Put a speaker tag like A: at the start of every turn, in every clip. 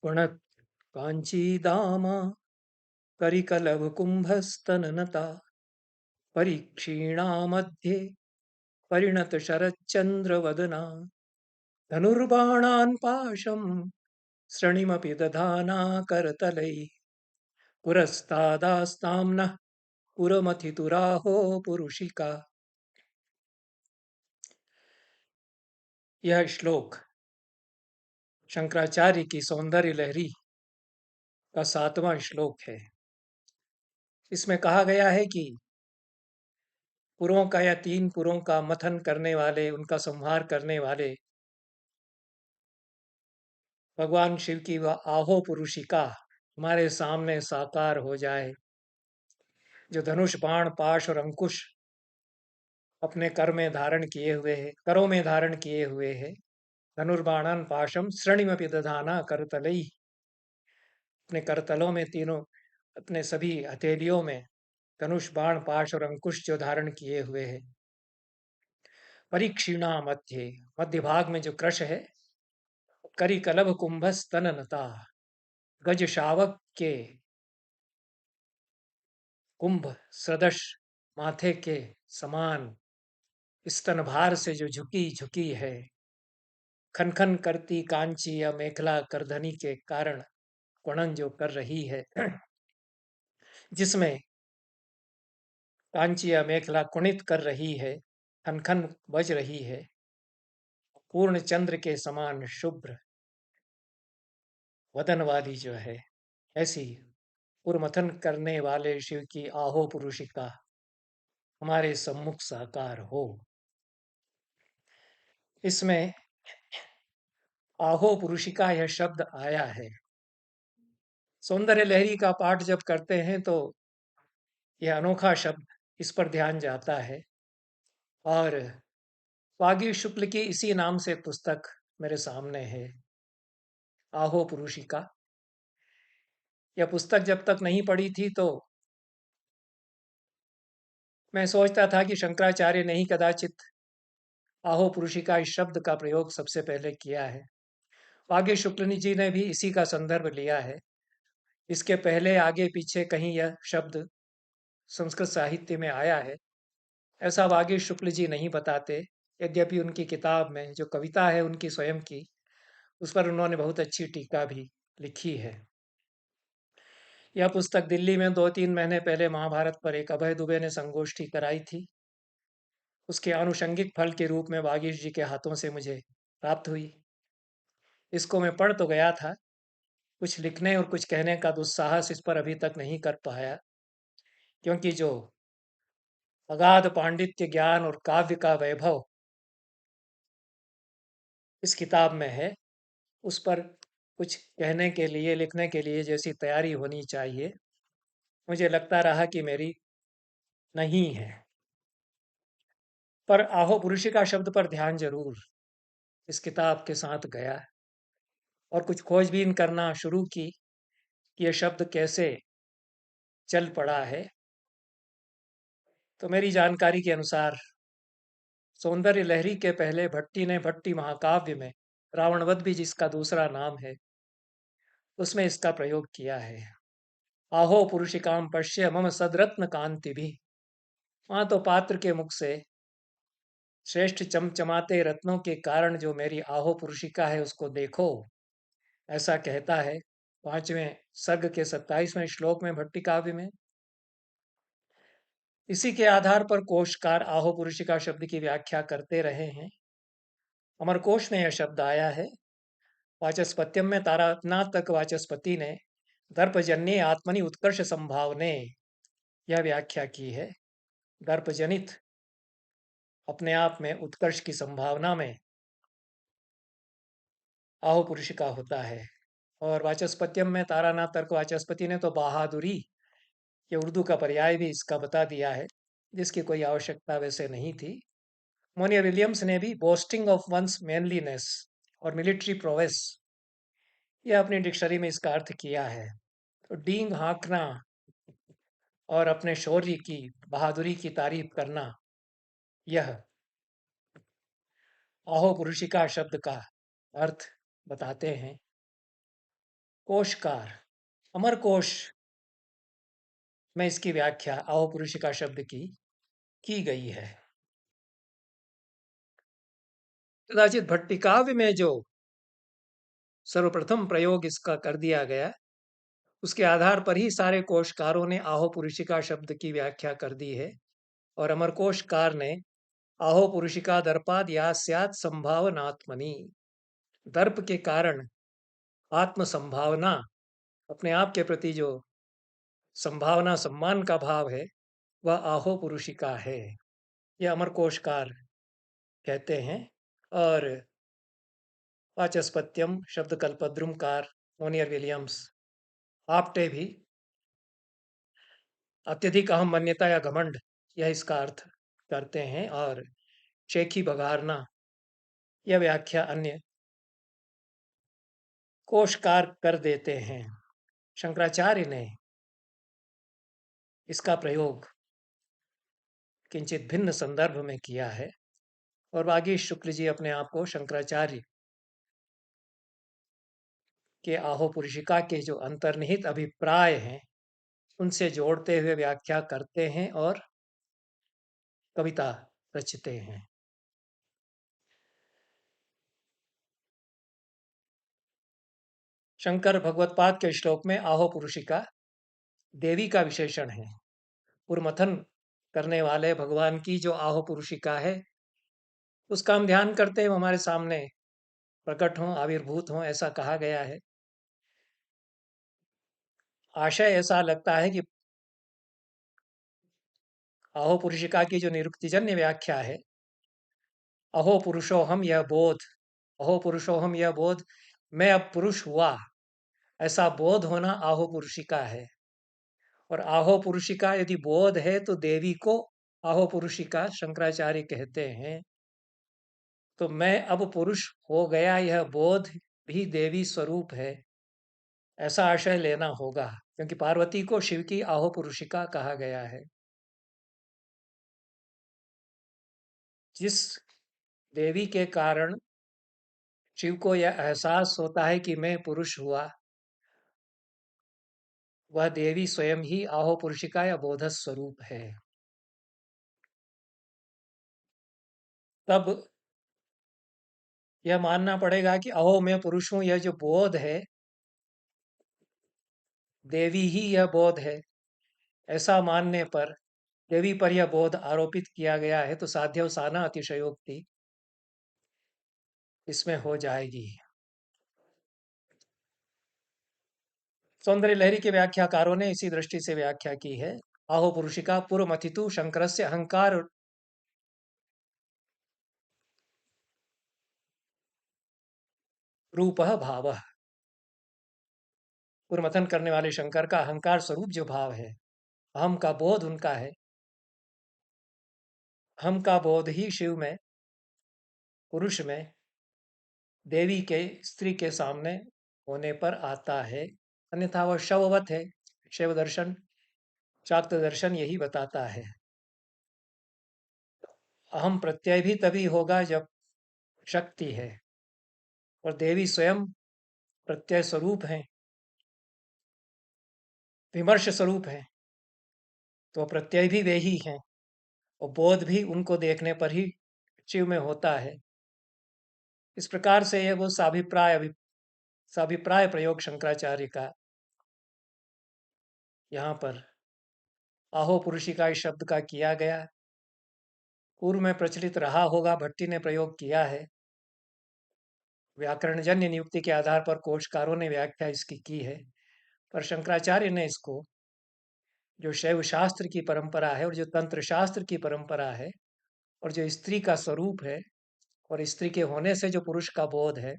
A: गुणत् काञ्चीदामा करिकलवकुम्भस्तननता परीक्षीणा मध्ये परिणतशरच्चन्द्रवदना धनुर्बाणान् पाशं सृणिमपि दधाना करतलैः पुरस्तादास्ताम्नः पुरमथितुराहो पुरुषिका। यह श्लोक शंकराचार्य की सौंदर्य लहरी का 7वां श्लोक है। इसमें कहा गया है कि पुरों का या 3 पुरों का मथन करने वाले, उनका संहार करने वाले भगवान शिव की वह आहो पुरुषिका हमारे सामने साकार हो जाए, जो धनुष बाण पाश और अंकुश अपने कर में धारण किए हुए है, करों में धारण किए हुए है। धनुर्बाणन पाशम श्रेणिमपि दधाना करतलई, अपने करतलों में तीनों, अपने सभी हथेलियों में धनुष बाण पाश और अंकुश जो धारण किए हुए है। परीक्षीणा मध्य, मध्य भाग में जो कृश है, करी कलभ कुंभ स्तननता, गज शावक के कुंभ सदृश माथे के समान स्तनभार से जो झुकी झुकी है, खनखन करती कांची या मेखला करधनी के कारण कुणन जो कर रही है, जिसमें कांची या मेखला कुणित कर रही है, खनखन बज रही है, पूर्ण चंद्र के समान शुभ्र वदन वाली जो है, ऐसी पुरमथन करने वाले शिव की आहो पुरुषिका हमारे सम्मुख साकार हो। इसमें आहो पुरुषिका यह शब्द आया है। सौंदर्य लहरी का पाठ जब करते हैं तो यह अनोखा शब्द इस पर ध्यान जाता है। और वागी शुक्ल की इसी नाम से पुस्तक मेरे सामने है, आहो पुरुषिका। यह पुस्तक जब तक नहीं पढ़ी थी तो मैं सोचता था कि शंकराचार्य ने ही कदाचित आहो पुरुषिका इस शब्द का प्रयोग सबसे पहले किया है। वागी शुक्ल जी ने भी इसी का संदर्भ लिया है। इसके पहले आगे पीछे कहीं यह शब्द संस्कृत साहित्य में आया है, ऐसा वागी शुक्ल जी नहीं बताते। यद्यपि उनकी किताब में जो कविता है उनकी स्वयं की, उस पर उन्होंने बहुत अच्छी टीका भी लिखी है। यह पुस्तक दिल्ली में 2-3 महीने पहले महाभारत पर एक अभय दुबे ने संगोष्ठी कराई थी। उसके आनुषंगिक फल के रूप में वागीश जी के हाथों से मुझे प्राप्त हुई। इसको मैं पढ़ तो गया था, कुछ लिखने और कुछ कहने का दुस्साहस इस पर अभी तक नहीं कर पाया, क्योंकि जो अगाध पांडित्य ज्ञान और काव्य का वैभव इस किताब में है, उस पर कुछ कहने के लिए, लिखने के लिए जैसी तैयारी होनी चाहिए, मुझे लगता रहा कि मेरी नहीं है। पर आहो पुरुषिका शब्द पर ध्यान जरूर इस किताब के साथ गया और कुछ खोजबीन करना शुरू की कि यह शब्द कैसे चल पड़ा है। तो मेरी जानकारी के अनुसार सौंदर्य लहरी के पहले भट्टी ने भट्टी महाकाव्य में रावणवध भी जिसका दूसरा नाम है, उसमें इसका प्रयोग किया है। आहो पुरुषिकाम पश्य मम सदरत्न कांति भी, वहां तो पात्र के मुख से श्रेष्ठ चमचमाते रत्नों के कारण जो मेरी आहो पुरुषिका है उसको देखो, ऐसा कहता है 5वें सर्ग के 27वें श्लोक में भट्टी काव्य में। इसी के आधार पर कोशकार आहो पुरुषिका शब्द की व्याख्या करते रहे हैं। अमरकोश में यह शब्द आया है। वाचस्पत्यम में तारानातक वाचस्पति ने दर्पजन्य आत्मनि उत्कर्ष संभावने यह व्याख्या की है। दर्पजनित अपने आप में उत्कर्ष की संभावना में आहो पुरुषिका होता है। और वाचस्पत्यम में तारानातर्क वाचस्पति ने तो बहादुरी, ये उर्दू का पर्याय भी इसका बता दिया है, जिसकी कोई आवश्यकता वैसे नहीं थी। मोनिया विलियम्स ने भी बोस्टिंग ऑफ वंस मैनलीनेस और मिलिट्री प्रोवेस, यह अपनी डिक्शनरी में इसका अर्थ किया है। तो डींग हाँकना और अपने शौर्य की, बहादुरी की तारीफ करना, यह आहो पुरुषिका शब्द का अर्थ बताते हैं। कोशकार, अमर कोश में इसकी व्याख्या आओ पुरुषिका शब्द की गई है। कदाचित भट्टिकाव्य में जो सर्वप्रथम प्रयोग इसका कर दिया गया, उसके आधार पर ही सारे कोशकारों ने आहो पुरुषिका शब्द की व्याख्या कर दी है। और अमर कोशकार ने आहो पुरुषिका दर्पाद या स्यात् संभावनात्मनि, दर्प के कारण आत्म संभावना, अपने आप के प्रति जो संभावना सम्मान का भाव है, वह आहो पुरुषिका है, यह अमर कोशकार कहते हैं। और वाचस्पत्यम शब्द कल्पद्रुमकार मोनियर विलियम्स आपटे भी अत्यधिक अहम मान्यता या घमंड, यह इसका अर्थ करते हैं। और शेखी बघारना, यह व्याख्या अन्य कोशकार कर देते हैं। शंकराचार्य ने इसका प्रयोग किंचित भिन्न संदर्भ में किया है। और वागीश शुक्ल जी अपने आप को शंकराचार्य के आहो पुरुषिका के जो अंतर्निहित अभिप्राय हैं, उनसे जोड़ते हुए व्याख्या करते हैं और कविता रचते हैं। शंकर भगवत्पाद के श्लोक में आहो पुरुषिका देवी का विशेषण है। पुरमथन करने वाले भगवान की जो आहो पुरुषिका है, उसका हम ध्यान करते हुए हमारे सामने प्रकट हों, आविर्भूत हों, ऐसा कहा गया है। आशय ऐसा लगता है कि अहो पुरुषिका की जो निरुक्तिजन्य व्याख्या है, अहो पुरुषोहम यह बोध, अहो पुरुषोहम यह बोध, मैं अब पुरुष हुआ, ऐसा बोध होना आहो पुरुषिका है। और आहो पुरुषिका यदि बोध है तो देवी को आहो पुरुषिका शंकराचार्य कहते हैं। तो मैं अब पुरुष हो गया, यह बोध भी देवी स्वरूप है, ऐसा आशय लेना होगा, क्योंकि पार्वती को शिव की आहो पुरुषिका कहा गया है। जिस देवी के कारण शिव को यह एहसास होता है कि मैं पुरुष हुआ, वह देवी स्वयं ही आहो पुरुषिका या बोध स्वरूप है। तब यह मानना पड़ेगा कि अहो मैं पुरुष हूं, यह जो बोध है, देवी ही यह बोध है। ऐसा मानने पर देवी पर यह बोध आरोपित किया गया है, तो साध्यवसाना अतिशयोक्ति इसमें हो जाएगी। सौंदर्य लहरी के व्याख्याकारों ने इसी दृष्टि से व्याख्या की है। आहो पुरुषिका पुरमथितु शंकरस्य अहंकार रूपः भावः, पुरमथन करने वाले शंकर का अहंकार स्वरूप जो भाव है, अहम का बोध उनका है। हम का बोध ही शिव में, पुरुष में, देवी के स्त्री के सामने होने पर आता है। अन्यथा वह शववत है। शिव दर्शन, शाक्त दर्शन यही बताता है। अहम प्रत्यय भी तभी होगा जब शक्ति है, और देवी स्वयं प्रत्यय स्वरूप हैं, विमर्श स्वरूप हैं, तो प्रत्यय भी वे ही हैं, और बोध भी उनको देखने पर ही शिव में होता है। इस प्रकार से यह वो साभिप्राय प्रयोग शंकराचार्य का यहाँ पर आहो पुरुषिका इस शब्द का किया गया। पूर्व में प्रचलित रहा होगा, भट्टी ने प्रयोग किया है। व्याकरणजन्य नियुक्ति के आधार पर कोशकारों ने व्याख्या इसकी की है, पर शंकराचार्य ने इसको, जो शैव शास्त्र की परंपरा है और जो तंत्र शास्त्र की परंपरा है, और जो स्त्री का स्वरूप है, और स्त्री के होने से जो पुरुष का बोध है,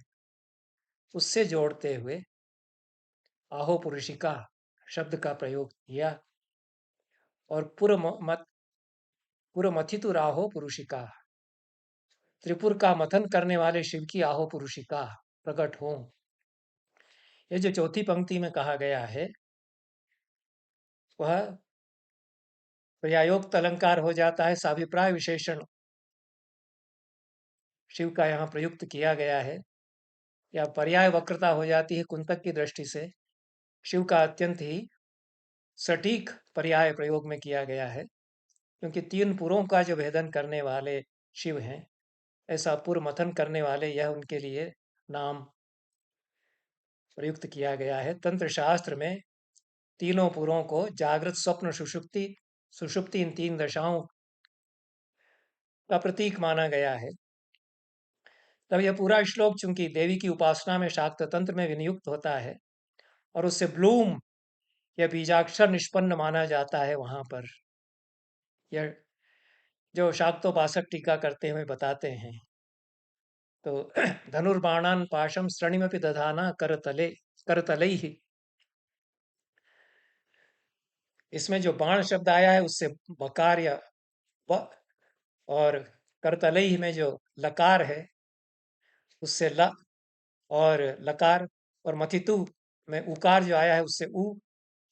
A: उससे जोड़ते हुए आहो पुरुषिका शब्द का प्रयोग किया। और पुरमथितुराहो पुरुषिका, त्रिपुर का मथन करने वाले शिव की आहो पुरुषिका प्रकट हो। यह जो चौथी पंक्ति में कहा गया है, वह पर्यायोक्त अलंकार हो जाता है। साभिप्राय विशेषण शिव का यहाँ प्रयुक्त किया गया है। या पर्याय वक्रता हो जाती है कुंतक की दृष्टि से। शिव का अत्यंत ही सटीक पर्याय प्रयोग में किया गया है, क्योंकि तीन पुरों का जो भेदन करने वाले शिव हैं, ऐसा पुर मथन करने वाले, यह उनके लिए नाम प्रयुक्त किया गया है। तंत्र शास्त्र में तीनों पुरों को जागृत, स्वप्न, सुषुप्ति सुषुप्ति इन तीन दशाओं का प्रतीक माना गया है। तब यह पूरा श्लोक चूंकि देवी की उपासना में शाक्त तंत्र में विनियुक्त होता है और उससे ब्लूम या बीजाक्षर निष्पन्न माना जाता है, वहां पर यह जो शाक्तोपासक टीका करते हुए बताते हैं। तो धनुर्बाणान पाशम श्रणिमपि दधाना करतले ही, इसमें जो बाण शब्द आया है उससे बकार या ब, और करतलई में जो लकार है उससे ल, और लकार, और मथितु में उकार जो आया है उससे उ,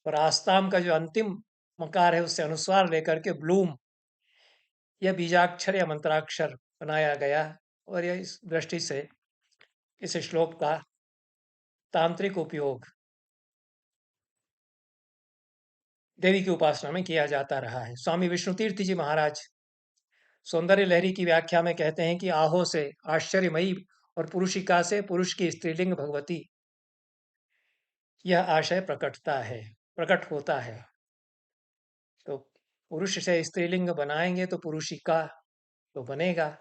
A: और आस्ताम का जो अंतिम मकार है उससे अनुस्वार लेकर के ब्लूम, यह बीजाक्षर या मंत्राक्षर बनाया गया। और यह इस दृष्टि से इस श्लोक का तांत्रिक उपयोग देवी की उपासना में किया जाता रहा है। स्वामी विष्णु तीर्थ जी महाराज सौंदर्य लहरी की व्याख्या में कहते हैं कि आहो से आश्चर्यमयी और पुरुषिका से पुरुष की स्त्रीलिंग भगवती, यह आशय प्रकट होता है। तो पुरुष से स्त्रीलिंग बनाएंगे तो पुरुषिका तो बनेगा,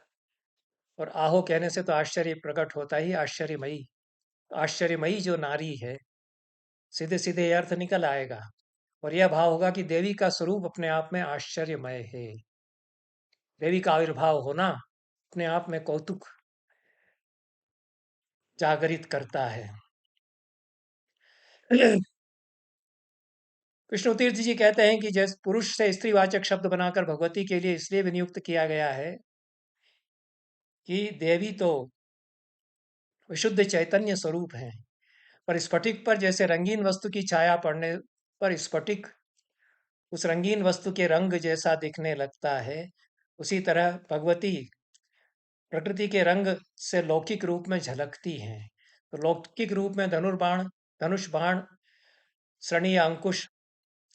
A: और आहो कहने से तो आश्चर्य प्रकट होता ही, आश्चर्यमयी। तो आश्चर्यमयी जो नारी है, सीधे सीधे ये अर्थ निकल आएगा, और यह भाव होगा कि देवी का स्वरूप अपने आप में आश्चर्यमय है। देवी का आविर्भाव होना अपने आप में कौतुक जागरित करता है। विष्णु तीर्थ जी कहते हैं कि जैसे पुरुष से स्त्रीवाचक शब्द बनाकर भगवती के लिए इसलिए विनियुक्त किया गया है कि देवी तो विशुद्ध चैतन्य स्वरूप हैं, पर स्फटिक पर जैसे रंगीन वस्तु की छाया पड़ने पर स्फटिक उस रंगीन वस्तु के रंग जैसा दिखने लगता है, उसी तरह भगवती प्रकृति के रंग से लौकिक रूप में झलकती हैं। तो लौकिक रूप में धनुष बाण, श्रणी या अंकुश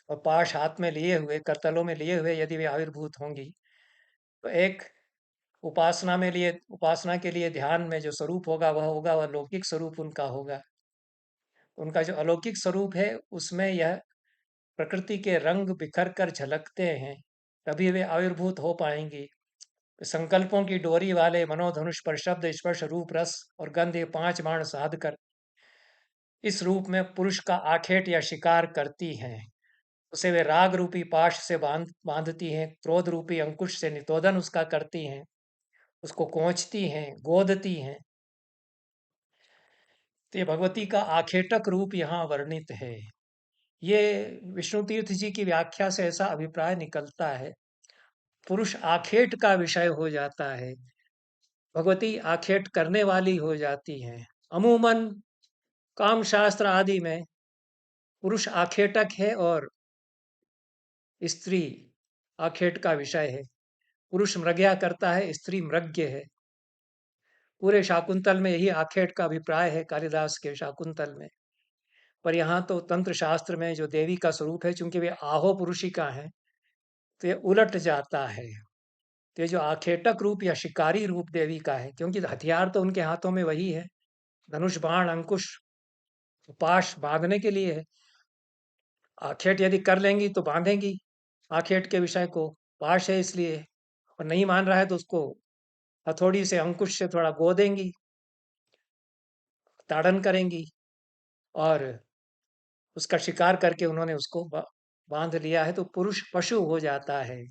A: और पाश हाथ में लिए हुए, करतलों में लिए हुए यदि वे आविर्भूत होंगी, तो एक उपासना के लिए ध्यान में जो स्वरूप होगा वह लौकिक स्वरूप उनका होगा। उनका जो अलौकिक स्वरूप है उसमें यह प्रकृति के रंग बिखर कर झलकते हैं, तभी वे आविर्भूत हो पाएंगी। संकल्पों की डोरी वाले मनोधनुष पर शब्द, स्पर्श, रूप, रस और गंध, ये पांच बाण साध कर इस रूप में पुरुष का आखेट या शिकार करती हैं। उसे वे राग रूपी पाश से बांधती हैं, क्रोध रूपी अंकुश से नितोदन उसका करती हैं, उसको कोंचती हैं, गोदती हैं। तो ये भगवती का आखेटक रूप यहाँ वर्णित है। ये विष्णु तीर्थ जी की व्याख्या से ऐसा अभिप्राय निकलता है, पुरुष आखेट का विषय हो जाता है, भगवती आखेट करने वाली हो जाती हैं। अमूमन काम शास्त्र आदि में पुरुष आखेटक है और स्त्री आखेट का विषय है। पुरुष मृग्या करता है, स्त्री मृग्य है। पूरे शाकुंतल में यही आखेट का अभिप्राय है, कालिदास के शाकुंतल में। पर यहाँ तो तंत्र शास्त्र में जो देवी का स्वरूप है, चूंकि वे आहो पुरुषिका है, तो ये उलट जाता है। तो ये जो आखेटक रूप या शिकारी रूप देवी का है, क्योंकि हथियार तो उनके हाथों में वही है, धनुष बाण अंकुश पाश बांधने के लिए है। आखेट यदि कर लेंगी तो बांधेंगी आखेट के विषय को, पाश है इसलिए। और नहीं मान रहा है तो उसको हथौड़ी से, अंकुश से थोड़ा गोदेंगी, ताड़न करेंगी, और उसका शिकार करके उन्होंने उसको बांध लिया है, तो पुरुष पशु हो जाता है।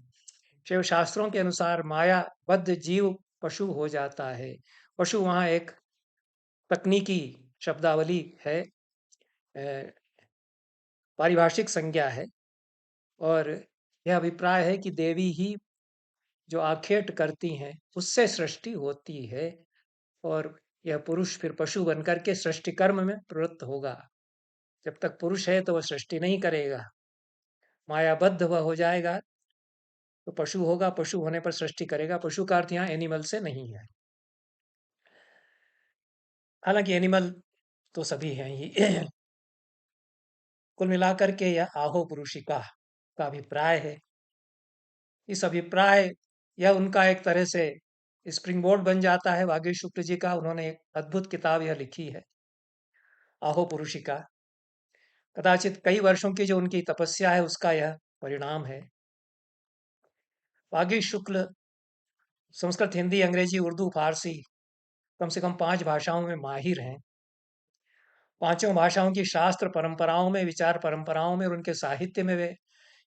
A: शिव शास्त्रों के अनुसार मायाबद्ध जीव पशु हो जाता है। पशु वहाँ एक तकनीकी शब्दावली है, पारिभाषिक संज्ञा है, और यह अभिप्राय है कि देवी ही जो आखेट करती हैं उससे सृष्टि होती है, और यह पुरुष फिर पशु बनकर के सृष्टि कर्म में प्रवृत्त होगा। जब तक पुरुष है तो वह सृष्टि नहीं करेगा, मायाबद्ध वह हो जाएगा तो पशु होगा, पशु होने पर सृष्टि करेगा। पशु का अर्थ यहाँ एनिमल से नहीं है। हालांकि एनिमल तो सभी हैं ही। कुल मिलाकर के यह आहो पुरुषिका का अभिप्राय है। इस अभिप्राय यह उनका एक तरह से स्प्रिंग बोर्ड बन जाता है वागीश शुक्ल जी का। उन्होंने एक अद्भुत किताब यह लिखी है, आहो पुरुषिका। कदाचित कई वर्षों की जो उनकी तपस्या है उसका यह परिणाम है। वागीश शुक्ल संस्कृत, हिंदी, अंग्रेजी, उर्दू, फारसी कम से कम 5 भाषाओं में माहिर हैं। पांचों भाषाओं की शास्त्र परंपराओं में, विचार परंपराओं में और उनके साहित्य में वे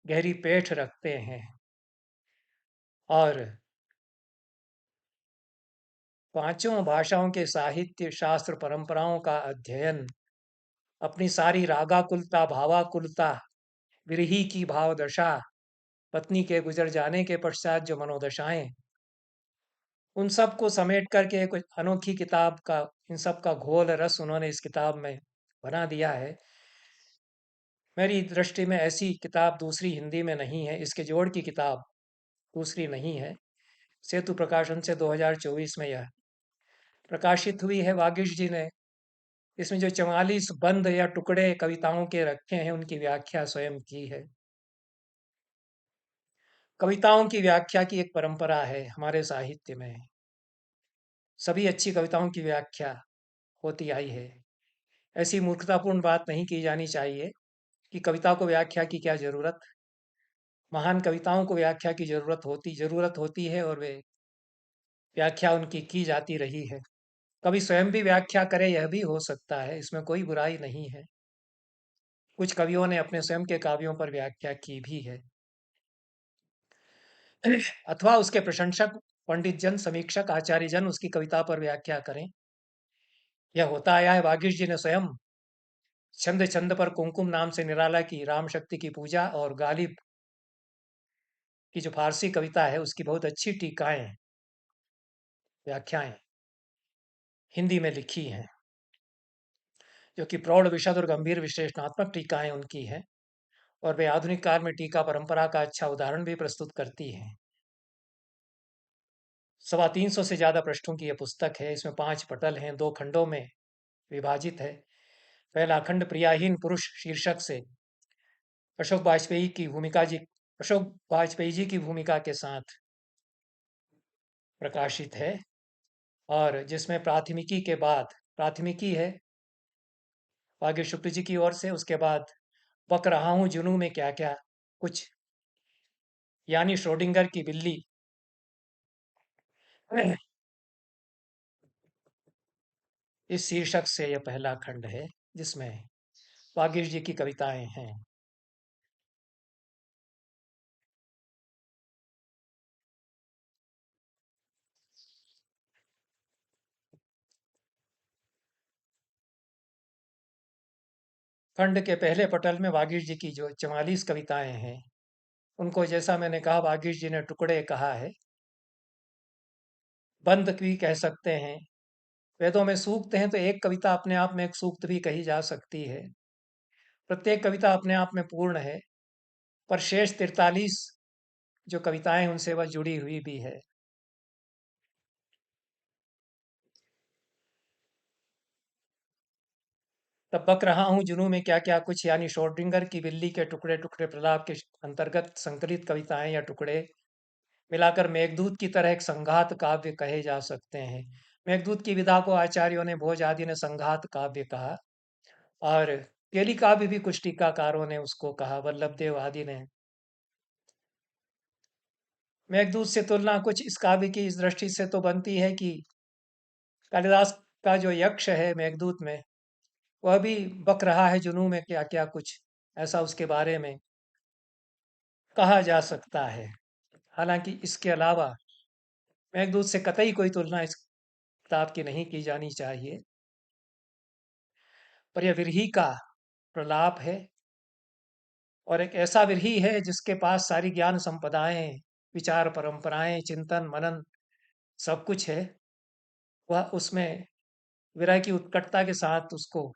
A: गहरी पेठ रखते हैं। और पांचों भाषाओं के साहित्य, शास्त्र, परंपराओं का अध्ययन, अपनी सारी रागाकुलता, भावाकुलता, विरही की भाव दशा, पत्नी के गुजर जाने के पश्चात जो मनोदशाएं, उन सब को समेट करके एक अनोखी किताब का, इन सब का घोल रस उन्होंने इस किताब में बना दिया है। मेरी दृष्टि में ऐसी किताब दूसरी हिंदी में नहीं है, इसके जोड़ की किताब दूसरी नहीं है। सेतु प्रकाशन से 2024 में यह प्रकाशित हुई है। वागीश जी ने इसमें जो 44 बंद या टुकड़े कविताओं के रखे हैं उनकी व्याख्या स्वयं की है। कविताओं की व्याख्या की एक परंपरा है हमारे साहित्य में। सभी अच्छी कविताओं की व्याख्या होती आई है। ऐसी मूर्खतापूर्ण बात नहीं की जानी चाहिए कि कविता को व्याख्या की क्या जरूरत। महान कविताओं को व्याख्या की जरूरत होती है और वे व्याख्या उनकी की जाती रही है। कवि स्वयं भी व्याख्या करे यह भी हो सकता है, इसमें कोई बुराई नहीं है। कुछ कवियों ने अपने स्वयं के काव्यों पर व्याख्या की भी है। अथवा उसके प्रशंसक, पंडित जन, समीक्षक, आचार्य जन उसकी कविता पर व्याख्या करें। यह होता आया है। वागीश जी ने स्वयं छंद छंद पर कुमकुम नाम से निराला की राम शक्ति की पूजा और गालिब की जो फारसी कविता है उसकी बहुत अच्छी टीकाएं, व्याख्याएं हिंदी में लिखी हैं, जो कि प्रौढ़, विशद और गंभीर विश्लेषणात्मक टीकाएं उनकी हैं। और वे आधुनिक काल में टीका परंपरा का अच्छा उदाहरण भी प्रस्तुत करती हैं। 350 से ज्यादा पृष्ठों की यह पुस्तक है। इसमें 5 पटल हैं, 2 खंडों में विभाजित है। पहला खंड प्रियाहीन पुरुष शीर्षक से अशोक वाजपेयी जी की भूमिका के साथ प्रकाशित है। और जिसमें प्राथमिकी है वागीश शुक्ल जी की ओर से। उसके बाद बक रहा हूं जुनू में क्या क्या कुछ, यानी श्रोडिंगर की बिल्ली, इस शीर्षक से यह पहला खंड है जिसमें वागीश जी की कविताएं हैं। खंड के पहले पटल में वागीश जी की जो 44 कविताएं हैं उनको, जैसा मैंने कहा, वागीश जी ने टुकड़े कहा है, बंद भी कह सकते हैं। वेदों में सूक्त हैं तो एक कविता अपने आप में एक सूक्त भी कही जा सकती है। प्रत्येक कविता अपने आप में पूर्ण है, पर शेष 43 जो कविताएं उनसे वह जुड़ी हुई भी है। तब बक रहा हूँ जुनू में क्या क्या कुछ, यानी श्रोडिंगर की बिल्ली के टुकड़े टुकड़े प्रलाप के अंतर्गत संकलित कविताएं या टुकड़े मिलाकर मेघदूत की तरह एक संघात काव्य कहे जा सकते हैं। मेघदूत की विधा को आचार्यों ने, भोज आदि ने संघात काव्य कहा। और केली काव्य भी कुछ टीकाकारों ने उसको कहा, वल्लभ देव आदि ने। मेघदूत से तुलना कुछ इस काव्य की इस दृष्टि से तो बनती है कि कालिदास का जो यक्ष है मेघदूत में, वह भी बक रहा है जुनू में क्या क्या कुछ, ऐसा उसके बारे में कहा जा सकता है। हालांकि इसके अलावा मेघदूत से कतई कोई तुलना इस किताब की नहीं की जानी चाहिए। पर यह विरही का प्रलाप है, और एक ऐसा विरही है जिसके पास सारी ज्ञान संपदाएं, विचार परंपराएं, चिंतन मनन सब कुछ है। वह उसमें विरह की उत्कटता के साथ उसको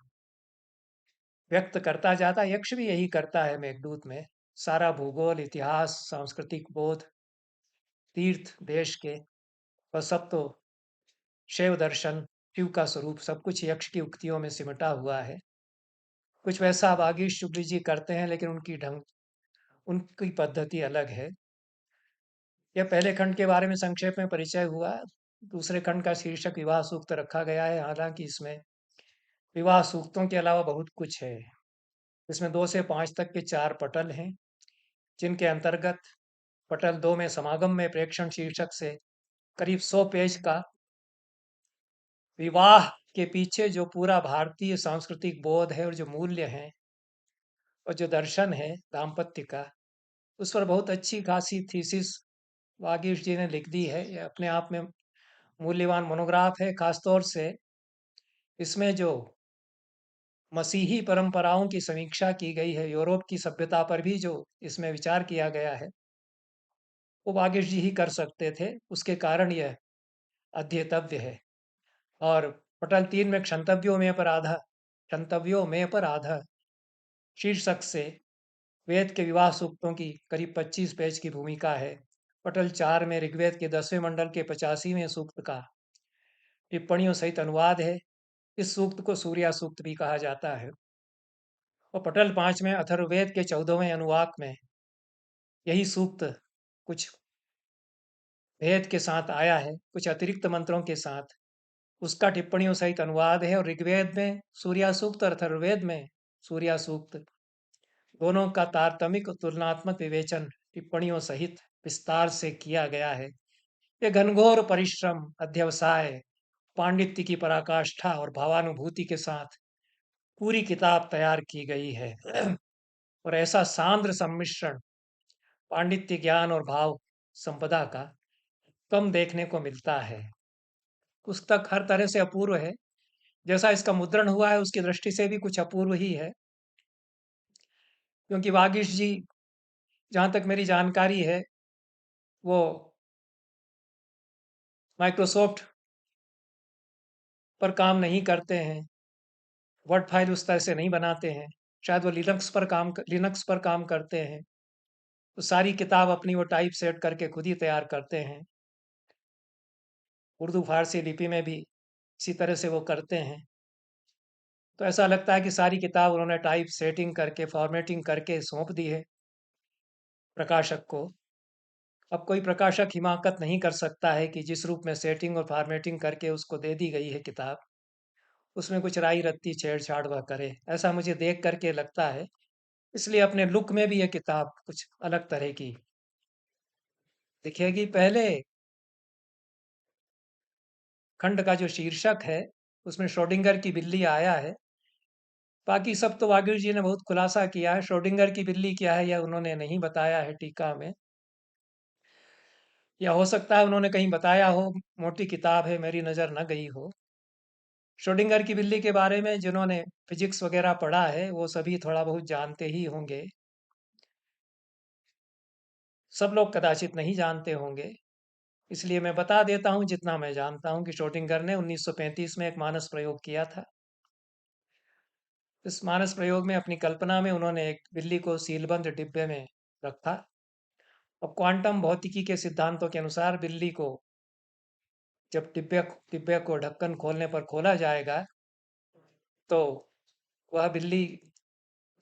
A: व्यक्त करता जाता। यक्ष भी यही करता है मेघदूत में। सारा भूगोल, इतिहास, सांस्कृतिक बोध, तीर्थ देश के, वह सब तो शैव दर्शन शिव का स्वरूप सब कुछ यक्ष की उक्तियों में सिमटा हुआ है। कुछ वैसा वागीश शुक्ल जी करते हैं, लेकिन उनकी पद्धति अलग है। यह पहले खंड के बारे में संक्षेप में परिचय हुआ। दूसरे खंड का शीर्षक विवाह सूक्त रखा गया है। हालांकि इसमें विवाह सूक्तों के अलावा बहुत कुछ है। इसमें 2 से 5 तक के 4 पटल हैं, जिनके अंतर्गत पटल 2 में समागम में प्रेक्षण शीर्षक से करीब 100 पेज का विवाह के पीछे जो पूरा भारतीय सांस्कृतिक बोध है और जो मूल्य हैं और जो दर्शन है दाम्पत्य का, उस पर बहुत अच्छी खासी थीसिस वागीश जी ने लिख दी है। यह अपने आप में मूल्यवान मोनोग्राफ है। खासतौर से इसमें जो मसीही परंपराओं की समीक्षा की गई है, यूरोप की सभ्यता पर भी जो इसमें विचार किया गया है, वो वागीश जी ही कर सकते थे। उसके कारण यह अध्येतव्य है। और पटल 3 में क्षंतव्यों में पर आधा शीर्षक से वेद के विवाह सूक्तों की करीब 25 पेज की भूमिका है। पटल 4 में ऋग्वेद के 10वें मंडल के 85वें सूक्त का टिप्पणियों सहित अनुवाद है। इस सूक्त को सूर्या सूक्त भी कहा जाता है। और पटल 5 में अथर्ववेद के 14वें अनुवाक में यही सूक्त कुछ भेद के साथ आया है, कुछ अतिरिक्त मंत्रों के साथ। उसका टिप्पणियों सहित अनुवाद है। और ऋग्वेद में सूर्या सूक्त और अथर्ववेद में सूर्या सूक्त दोनों का तारतमिक और तुलनात्मक विवेचन टिप्पणियों सहित विस्तार से किया गया है। ये घनघोर परिश्रम, अध्यवसाय, पांडित्य की पराकाष्ठा और भावानुभूति के साथ पूरी किताब तैयार की गई है। और ऐसा सांद्र सम्मिश्रण पांडित्य, ज्ञान और भाव संपदा का कम देखने को मिलता है। पुस्तक हर तरह से अपूर्व है। जैसा इसका मुद्रण हुआ है उसकी दृष्टि से भी कुछ अपूर्व ही है, क्योंकि वागीश जी, जहाँ तक मेरी जानकारी है, वो माइक्रोसॉफ्ट पर काम नहीं करते हैं, वर्ड फाइल उस तरह से नहीं बनाते हैं। शायद वो लिनक्स पर काम करते हैं। तो सारी किताब अपनी वो टाइप सेट करके खुद ही तैयार करते हैं। उर्दू फारसी लिपि में भी इसी तरह से वो करते हैं। तो ऐसा लगता है कि सारी किताब उन्होंने टाइप सेटिंग करके, फॉर्मेटिंग करके सौंप दी है प्रकाशक को। अब कोई प्रकाशक हिमाकत नहीं कर सकता है कि जिस रूप में सेटिंग और फॉर्मेटिंग करके उसको दे दी गई है किताब, उसमें कुछ राई रत्ती छेड़छाड़ वह करे, ऐसा मुझे देख करके लगता है। इसलिए अपने लुक में भी ये किताब कुछ अलग तरह की दिखेगी। पहले खंड का जो शीर्षक है उसमें श्रोडिंगर की बिल्ली आया है। बाकी सब तो वागीश जी ने बहुत खुलासा किया है। श्रोडिंगर की बिल्ली क्या है यह उन्होंने नहीं बताया है टीका में, या हो सकता है उन्होंने कहीं बताया हो, मोटी किताब है, मेरी नज़र न गई हो। श्रोडिंगर की बिल्ली के बारे में जिन्होंने फिजिक्स वगैरह पढ़ा है वो सभी थोड़ा बहुत जानते ही होंगे। सब लोग कदाचित नहीं जानते होंगे, इसलिए मैं बता देता हूँ जितना मैं जानता हूँ कि श्रोडिंगर ने 1935 में एक मानस प्रयोग किया था। इस मानस प्रयोग में अपनी कल्पना में उन्होंने एक बिल्ली को सीलबंद डिब्बे में रखा। और क्वांटम भौतिकी के सिद्धांतों के अनुसार बिल्ली को जब डिब्बे को ढक्कन खोलने पर खोला जाएगा, तो वह बिल्ली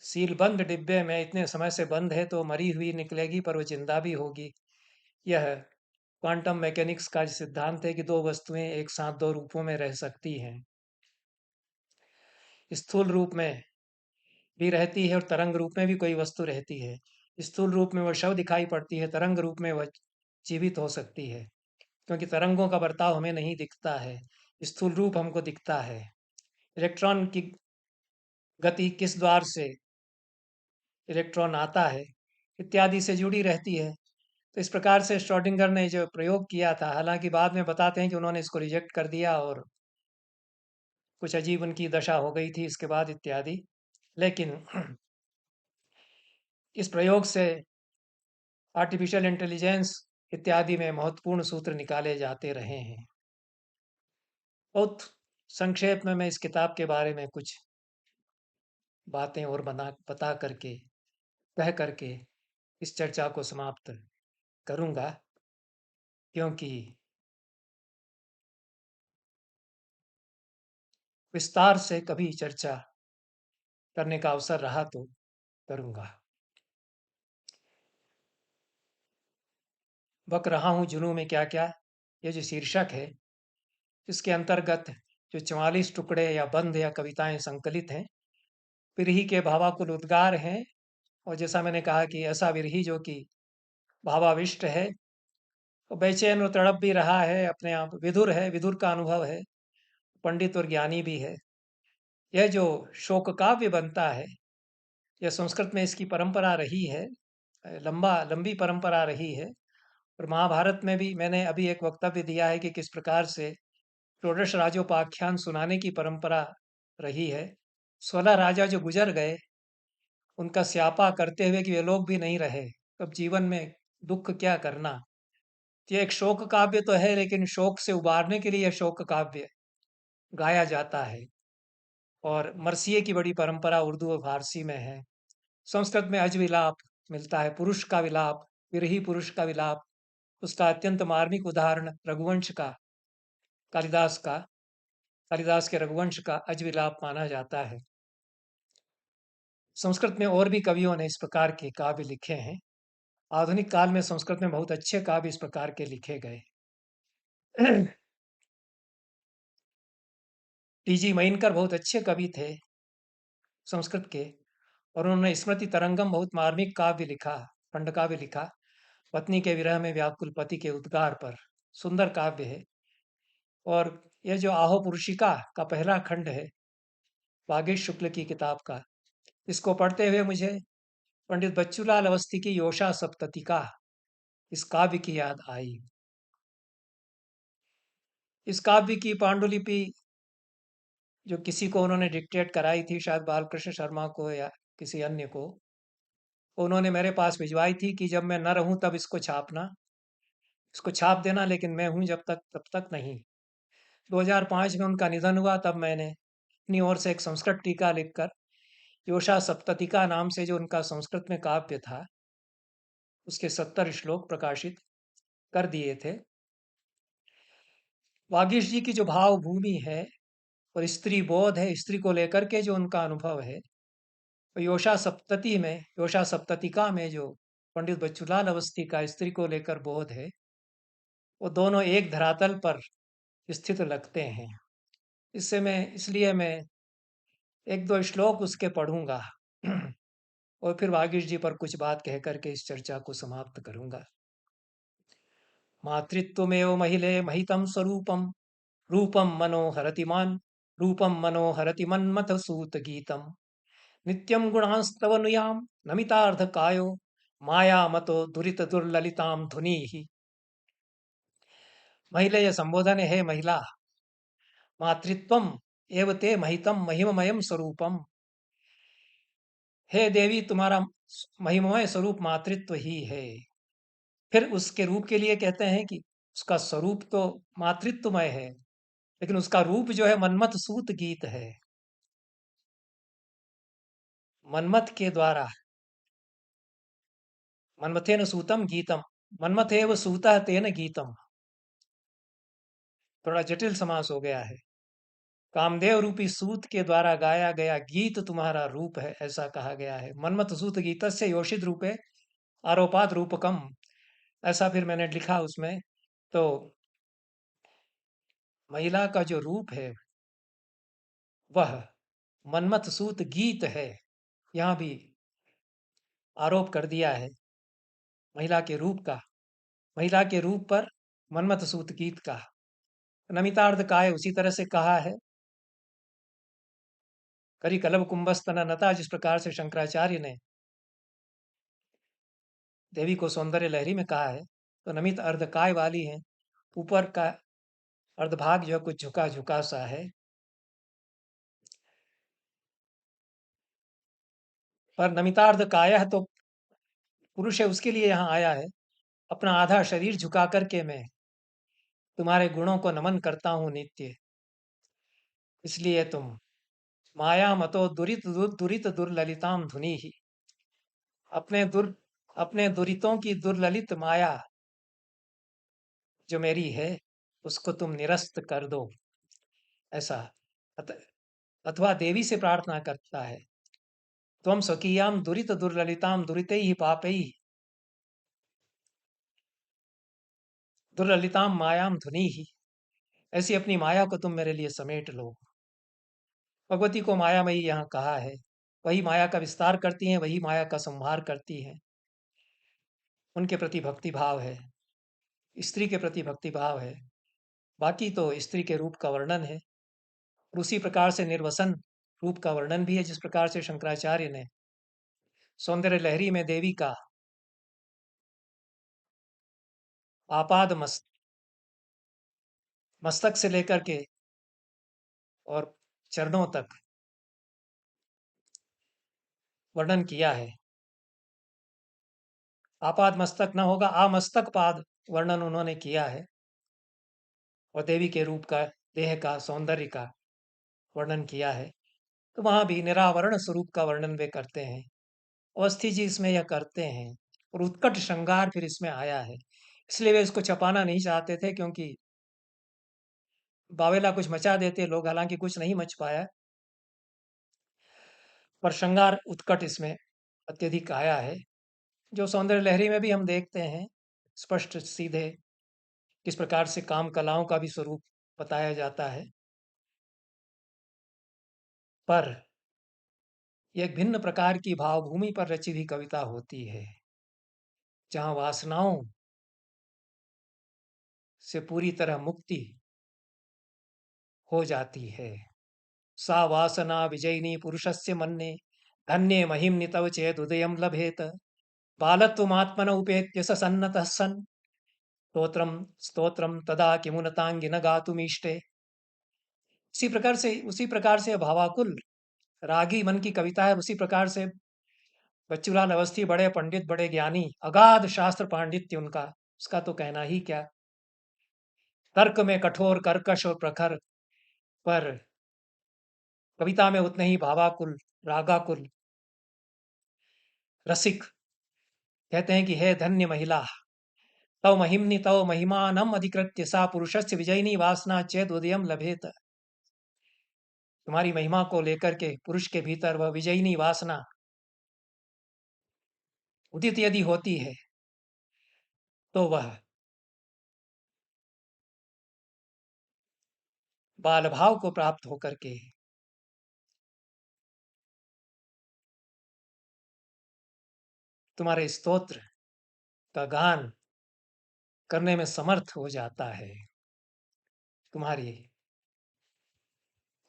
A: सील बंद डिब्बे में इतने समय से बंद है तो मरी हुई निकलेगी, पर वो जिंदा भी होगी। यह क्वांटम मैकेनिक्स का सिद्धांत है कि दो वस्तुएं एक साथ दो रूपों में रह सकती हैं। स्थूल रूप में भी रहती है और तरंग रूप में भी कोई वस्तु रहती है। स्थूल रूप में वह शव दिखाई पड़ती है, तरंग रूप में वह जीवित हो सकती है, क्योंकि तरंगों का बर्ताव हमें नहीं दिखता है, स्थूल रूप हमको दिखता है। इलेक्ट्रॉन की गति किस द्वार से इलेक्ट्रॉन आता है इत्यादि से जुड़ी रहती है। तो इस प्रकार से श्रोडिंगर ने जो प्रयोग किया था, हालांकि बाद में बताते हैं कि उन्होंने इसको रिजेक्ट कर दिया और कुछ अजीब उनकी दशा हो गई थी इसके बाद इत्यादि। लेकिन इस प्रयोग से आर्टिफिशियल इंटेलिजेंस इत्यादि में महत्वपूर्ण सूत्र निकाले जाते रहे हैं। बहुत संक्षेप में मैं इस किताब के बारे में कुछ बातें और बता करके, कह करके इस चर्चा को समाप्त करूंगा, क्योंकि विस्तार से कभी चर्चा करने का अवसर रहा तो करूँगा। बक रहा हूँ जुनूँ में क्या-क्या, ये जो शीर्षक है, इसके अंतर्गत जो 44 टुकड़े या बंध या कविताएँ संकलित हैं, विरही के भावाकुल उद्गार हैं और जैसा मैंने कहा कि ऐसा विरही जो कि भावाविष्ट है, वो बेचैन और तड़प भी रहा है, अपने आप विधुर है, विधुर का अनुभव है, पंडित और ज्ञानी भी है। यह जो शोक काव्य बनता है, यह संस्कृत में इसकी परंपरा रही है, लंबी परंपरा रही है और महाभारत में भी मैंने अभी एक वक्तव्य दिया है कि किस प्रकार से षोडश राजोपाख्यान सुनाने की परंपरा रही है। 16 राजा जो गुजर गए, उनका स्यापा करते हुए कि वे लोग भी नहीं रहे, अब जीवन में दुख क्या करना। ये एक शोक काव्य तो है, लेकिन शोक से उबारने के लिए यह शोक काव्य गाया जाता है और मरसिए की बड़ी परंपरा उर्दू और फारसी में है। संस्कृत में अजविलाप मिलता है, पुरुष का विलाप, विरही पुरुष का विलाप। उसका अत्यंत मार्मिक उदाहरण रघुवंश का, कालिदास का, कालिदास के रघुवंश का अजविलाप माना जाता है। संस्कृत में और भी कवियों ने इस प्रकार के काव्य लिखे हैं। आधुनिक काल में संस्कृत में बहुत अच्छे काव्य इस प्रकार के लिखे गए। टीजी मयिनकर बहुत अच्छे कवि थे संस्कृत के और उन्होंने स्मृति तरंगम बहुत मार्मिक काव्य लिखा, खंड काव्य लिखा, पत्नी के विरह में व्याकुल पति के उद्गार पर। सुंदर काव्य है। और यह जो आहो पुरुषिका का पहला खंड है, वागीश शुक्ल की किताब का, इसको पढ़ते हुए मुझे पंडित बच्चूलाल अवस्थी की योषा सप्ततिका, इस काव्य की याद आई। इस काव्य की पांडुलिपि जो किसी को उन्होंने डिक्टेट कराई थी, शायद बालकृष्ण शर्मा को या किसी अन्य को, उन्होंने मेरे पास भिजवाई थी कि जब मैं न रहूं तब इसको छापना, इसको छाप देना, लेकिन मैं हूं जब तक तब तक नहीं। 2005 में उनका निधन हुआ, तब मैंने अपनी ओर से एक संस्कृत टीका लिखकर योषा सप्ततिका नाम से जो उनका संस्कृत में काव्य था, उसके 70 श्लोक प्रकाशित कर दिए थे। वागीश जी की जो भाव भूमि है और स्त्री बोध है, स्त्री को लेकर के जो उनका अनुभव है, तो योषा सप्तति में, योषा सप्ततिका में जो पंडित बच्चूलाल अवस्थी का स्त्री को लेकर बोध है, वो दोनों एक धरातल पर स्थित लगते हैं। इसलिए मैं एक दो श्लोक उसके पढ़ूंगा और फिर वागीश जी पर कुछ बात कह करके इस चर्चा को समाप्त करूंगा। मातृत्वमेव महिले महितं स्वरूपम, रूपम मनोहरतिमान, रूपम मनोहरति मन्मथ सूत गीतम, नित्यं गुणांस्तवनुयां नमितार्धकायो, माया मतो दुरित दुर्ललितां धुनीहि। महिले यह संबोधन है, महिला। मातृत्वम एव ते महितम महिममयम स्वरूपम, हे देवी तुम्हारा महिममय स्वरूप मातृत्व ही है। फिर उसके रूप के लिए कहते हैं कि उसका स्वरूप तो मातृत्वमय है, लेकिन उसका रूप जो है मन्मथ सूत गीत है। मन्मथ के द्वारा, मन्मथेन सूतम गीतम, मन्मथेव सूतः तेन गीतम, थोड़ा जटिल समास हो गया है। कामदेव रूपी सूत के द्वारा गाया गया गीत तुम्हारा रूप है, ऐसा कहा गया है। मन्मथ सूत गीतस्य योषित रूपे आरोपात रूपकम, ऐसा फिर मैंने लिखा उसमें। तो महिला का जो रूप है वह मन्मथ सूत गीत है, यहां भी आरोप कर दिया है महिला के रूप का, महिला के रूप पर मन्मथ सूत गीत का। नमितार्ध काय उसी तरह से कहा है। करी कलव कुंभस्तन नता, जिस प्रकार से शंकराचार्य ने देवी को सौंदर्य लहरी में कहा है, तो नमित अर्धकाय वाली है, ऊपर का अर्धभाग जो है कुछ झुका झुका सा है। पर नमितार्ध काय तो पुरुष है, उसके लिए यहाँ आया है। अपना आधा शरीर झुका करके मैं तुम्हारे गुणों को नमन करता हूँ नित्य, इसलिए तुम माया मतो दुरित दुर्ललिताम धुनी ही, अपने दुर अपने दुरितों की दुर्ललित माया जो मेरी है, उसको तुम निरस्त कर दो, ऐसा। अथवा देवी से प्रार्थना करता है, त्वं स्वकीयाम दुरित दुर्ललिताम दुरितैः पापैः दुर्ललिताम मायाम धुनीहि, ऐसी अपनी माया को तुम मेरे लिए समेट लो। भगवती को मायामयी यहाँ कहा है। वही माया का विस्तार करती हैं, वही माया का संहार करती हैं। उनके प्रति भक्ति भाव है, स्त्री के प्रति भक्ति भाव है। बाकी तो स्त्री के रूप का वर्णन है, और उसी प्रकार से निर्वसन रूप का वर्णन भी है, जिस प्रकार से शंकराचार्य ने सौंदर्य लहरी में देवी का आपाद मस्तक से लेकर के और चरणों तक वर्णन किया है। आपाद मस्तक न होगा, आमस्तक पाद वर्णन उन्होंने किया है, और देवी के रूप का, देह का, सौंदर्य का वर्णन किया है। तो वहां भी निरावरण स्वरूप का वर्णन वे करते हैं। अवस्थी जी इसमें यह करते हैं, और उत्कट श्रृंगार फिर इसमें आया है। इसलिए वे इसको छपाना नहीं चाहते थे, क्योंकि बावेला कुछ मचा देते लोग, हालांकि कुछ नहीं मच पाया, पर श्रृंगार उत्कट इसमें अत्यधिक आया है, जो सौंदर्य लहरी में भी हम देखते हैं स्पष्ट सीधे किस प्रकार से काम कलाओं का भी स्वरूप बताया जाता है। पर यह एक भिन्न प्रकार की भावभूमि पर रची हुई कविता होती है, जहां वासनाओं से पूरी तरह मुक्ति हो जाती है। सा वासना विजयिनी पुरुषस्य मन्ये धन्ये महिम्नि तव चेदुदयं लभेत बालत्वमात्मन उपेत्य स सन्नतः सन् स्तोत्रम स्तोत्रम तदा किमुनतांगिन गातुमीष्टे। उसी प्रकार से भावाकुल रागी मन की कविता है। उसी प्रकार से बच्चूलाल अवस्थी बड़े पंडित, बड़े ज्ञानी, अगाध शास्त्र पांडित्य उनका, उसका तो कहना ही क्या। तर्क में कठोर, कर्कश और प्रखर, पर कविता में उतने ही भावाकुल, रागाकुल, रसिक। कहते हैं कि हे धन्य महिला, तव महिम्नि तव महिमानम अधिकृत्य सा पुरुषस्य विजयिनी वासना चेद उदयम लभेत। तुम्हारी महिमा को लेकर के पुरुष के भीतर वह विजयिनी वासना उदित यदि होती है, तो वह बाल भाव को प्राप्त होकर के तुम्हारे स्तोत्र का गान करने में समर्थ हो जाता है। तुम्हारी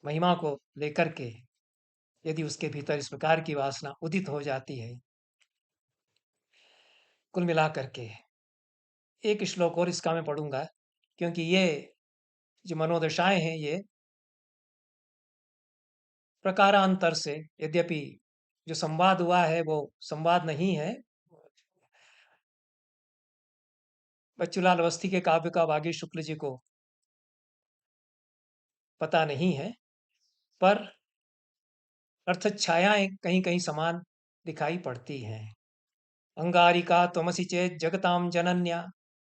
A: महिमा को लेकर के यदि उसके भीतर इस प्रकार की वासना उदित हो जाती है। कुल मिलाकर के एक श्लोक और इसका मैं पढ़ूंगा, क्योंकि ये जो मनोदशाएं हैं, ये प्रकारांतर से, यद्यपि जो संवाद हुआ है वो संवाद नहीं है। बच्चूलाल अवस्थी के काव्य का वागीश शुक्ल जी को पता नहीं है, पर अर्थ छायाएं कहीं कहीं समान दिखाई पड़ती हैं। अंगारिका त्वमसि चेत् जगतां जनन्या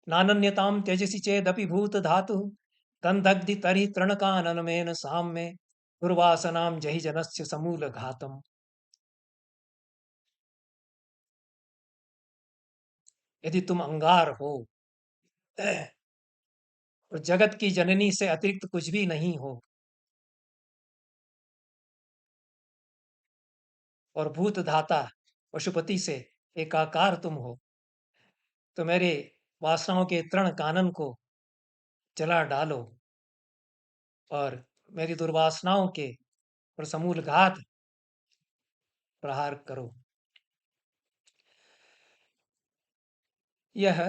A: नानन्यतां त्यजसि चेदपि भूत धातु तन्दग्धि तर्हि तृणकाननमेन साम्ये दुर्वासनां जहि जनस्य समूल घातम। यदि तुम अंगार हो और जगत की जननी से अतिरिक्त कुछ भी नहीं हो, और भूत धाता पशुपति से एकाकार तुम हो, तो मेरे वासनाओं के तृण कानन को जला डालो और मेरी दुर्वासनाओं के पर समूल घात प्रहार करो। यह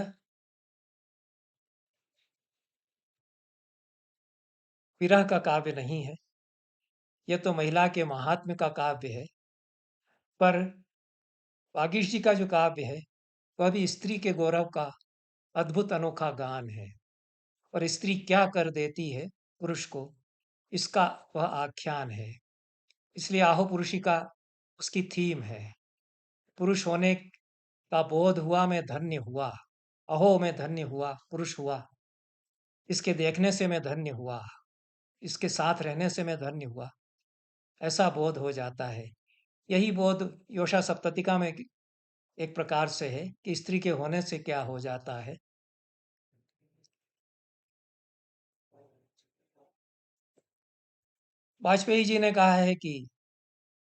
A: विरह का काव्य नहीं है, यह तो महिला के महात्म्य का काव्य है। पर वागीश जी का जो काव्य है, वह भी स्त्री के गौरव का अद्भुत अनोखा गान है, और स्त्री क्या कर देती है पुरुष को, इसका वह आख्यान है। इसलिए आहो पुरुषी का उसकी थीम है। पुरुष होने का बोध हुआ, मैं धन्य हुआ, अहो मैं धन्य हुआ, पुरुष हुआ, इसके देखने से मैं धन्य हुआ, इसके साथ रहने से मैं धन्य हुआ। ऐसा बोध हो जाता है। यही बोध योषा सप्ततिका में एक प्रकार से है कि स्त्री के होने से क्या हो जाता है। वाजपेयी जी ने कहा है कि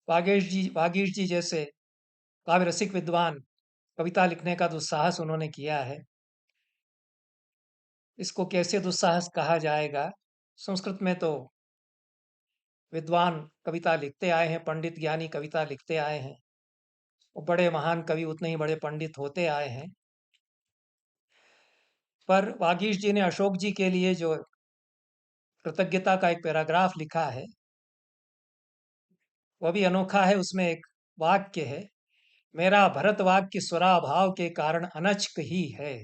A: वागीश जी जैसे काव्य रसिक विद्वान कविता लिखने का दुस्साहस उन्होंने किया है। इसको कैसे दुस्साहस कहा जाएगा? संस्कृत में तो विद्वान कविता लिखते आए हैं, पंडित ज्ञानी कविता लिखते आए हैं, और बड़े महान कवि उतने ही बड़े पंडित होते आए हैं। पर वागीश जी ने अशोक जी के लिए जो कृतज्ञता का एक पैराग्राफ लिखा है, वह भी अनोखा है। उसमें एक वाक्य है, मेरा भरत वाक्य स्वराभाव के कारण अनचक ही है।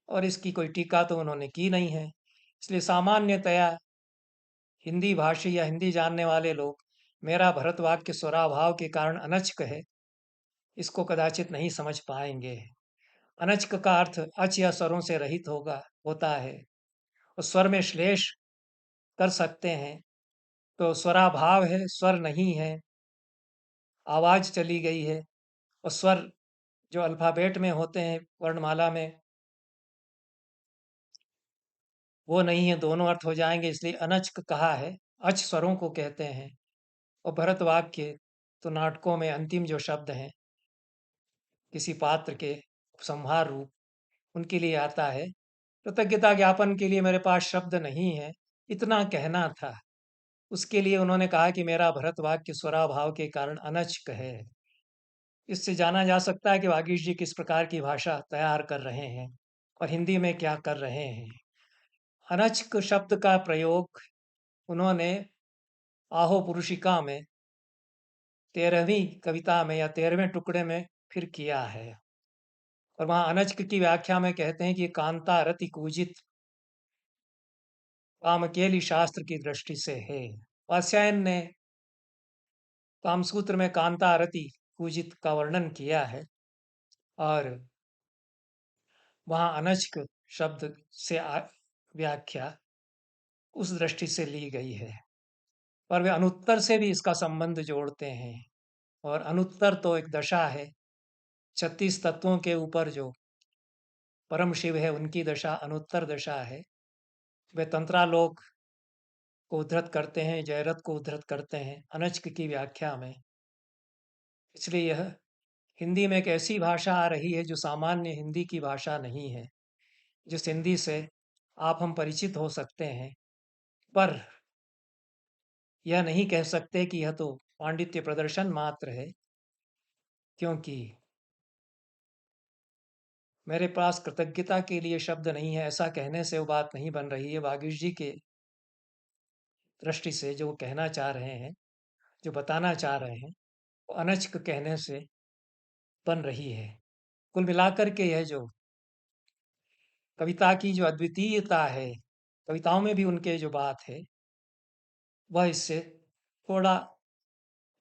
A: और इसकी कोई टीका तो उन्होंने की नहीं है। इसलिए सामान्यतया हिंदी भाषी या हिंदी जानने वाले लोग मेरा भरत वाक्य स्वराभाव के कारण अनचक है, इसको कदाचित नहीं समझ पाएंगे। अनचक का अर्थ अच या स्वरों से रहित होता है, और स्वर में श्लेष कर सकते हैं। तो स्वराभाव है, स्वर नहीं है, आवाज चली गई है। और स्वर जो अल्फाबेट में होते हैं, वर्णमाला में, वो नहीं है, दोनों अर्थ हो जाएंगे। इसलिए अनचक कहा है, अच स्वरों को कहते हैं। और भरत वाक्य तो नाटकों में अंतिम जो शब्द हैं किसी पात्र के उपसंहार रूप, उनके लिए आता है। कृतज्ञता ज्ञापन के लिए मेरे पास शब्द नहीं है, इतना कहना था। उसके लिए उन्होंने कहा कि मेरा भरत वाक्य स्वराभाव के कारण अनचक है। इससे जाना जा सकता है कि वागीश जी किस प्रकार की भाषा तैयार कर रहे हैं और हिंदी में क्या कर रहे हैं। अनचक शब्द का प्रयोग उन्होंने आहो पुरुषिका में 13वीं कविता में या 13वें टुकड़े में फिर किया है। और वहाँ अनचक की व्याख्या में कहते हैं कि कांता रति कूजित कामकेली शास्त्र की दृष्टि से है। वात्स्यायन ने कामसूत्र में कांता रति कूजित का वर्णन किया है, और वहाँ अनचक शब्द से व्याख्या उस दृष्टि से ली गई है। पर वे अनुत्तर से भी इसका संबंध जोड़ते हैं। और अनुत्तर तो एक दशा है, 36 तत्वों के ऊपर जो परम शिव है उनकी दशा अनुत्तर दशा है। वे तंत्रालोक को उद्धृत करते हैं, जयरथ को उद्धृत करते हैं अनचक की व्याख्या में। इसलिए यह हिंदी में एक ऐसी भाषा आ रही है जो सामान्य हिंदी की भाषा नहीं है, जिस हिंदी से आप हम परिचित हो सकते हैं। पर यह नहीं कह सकते कि यह तो पांडित्य प्रदर्शन मात्र है, क्योंकि मेरे पास कृतज्ञता के लिए शब्द नहीं है, ऐसा कहने से वो बात नहीं बन रही है। वागीश जी के दृष्टि से जो कहना चाह रहे हैं, जो बताना चाह रहे हैं, वो अनचक कहने से बन रही है। कुल मिलाकर के यह जो कविता की जो अद्वितीयता है, कविताओं में भी उनके जो बात है, वह इससे थोड़ा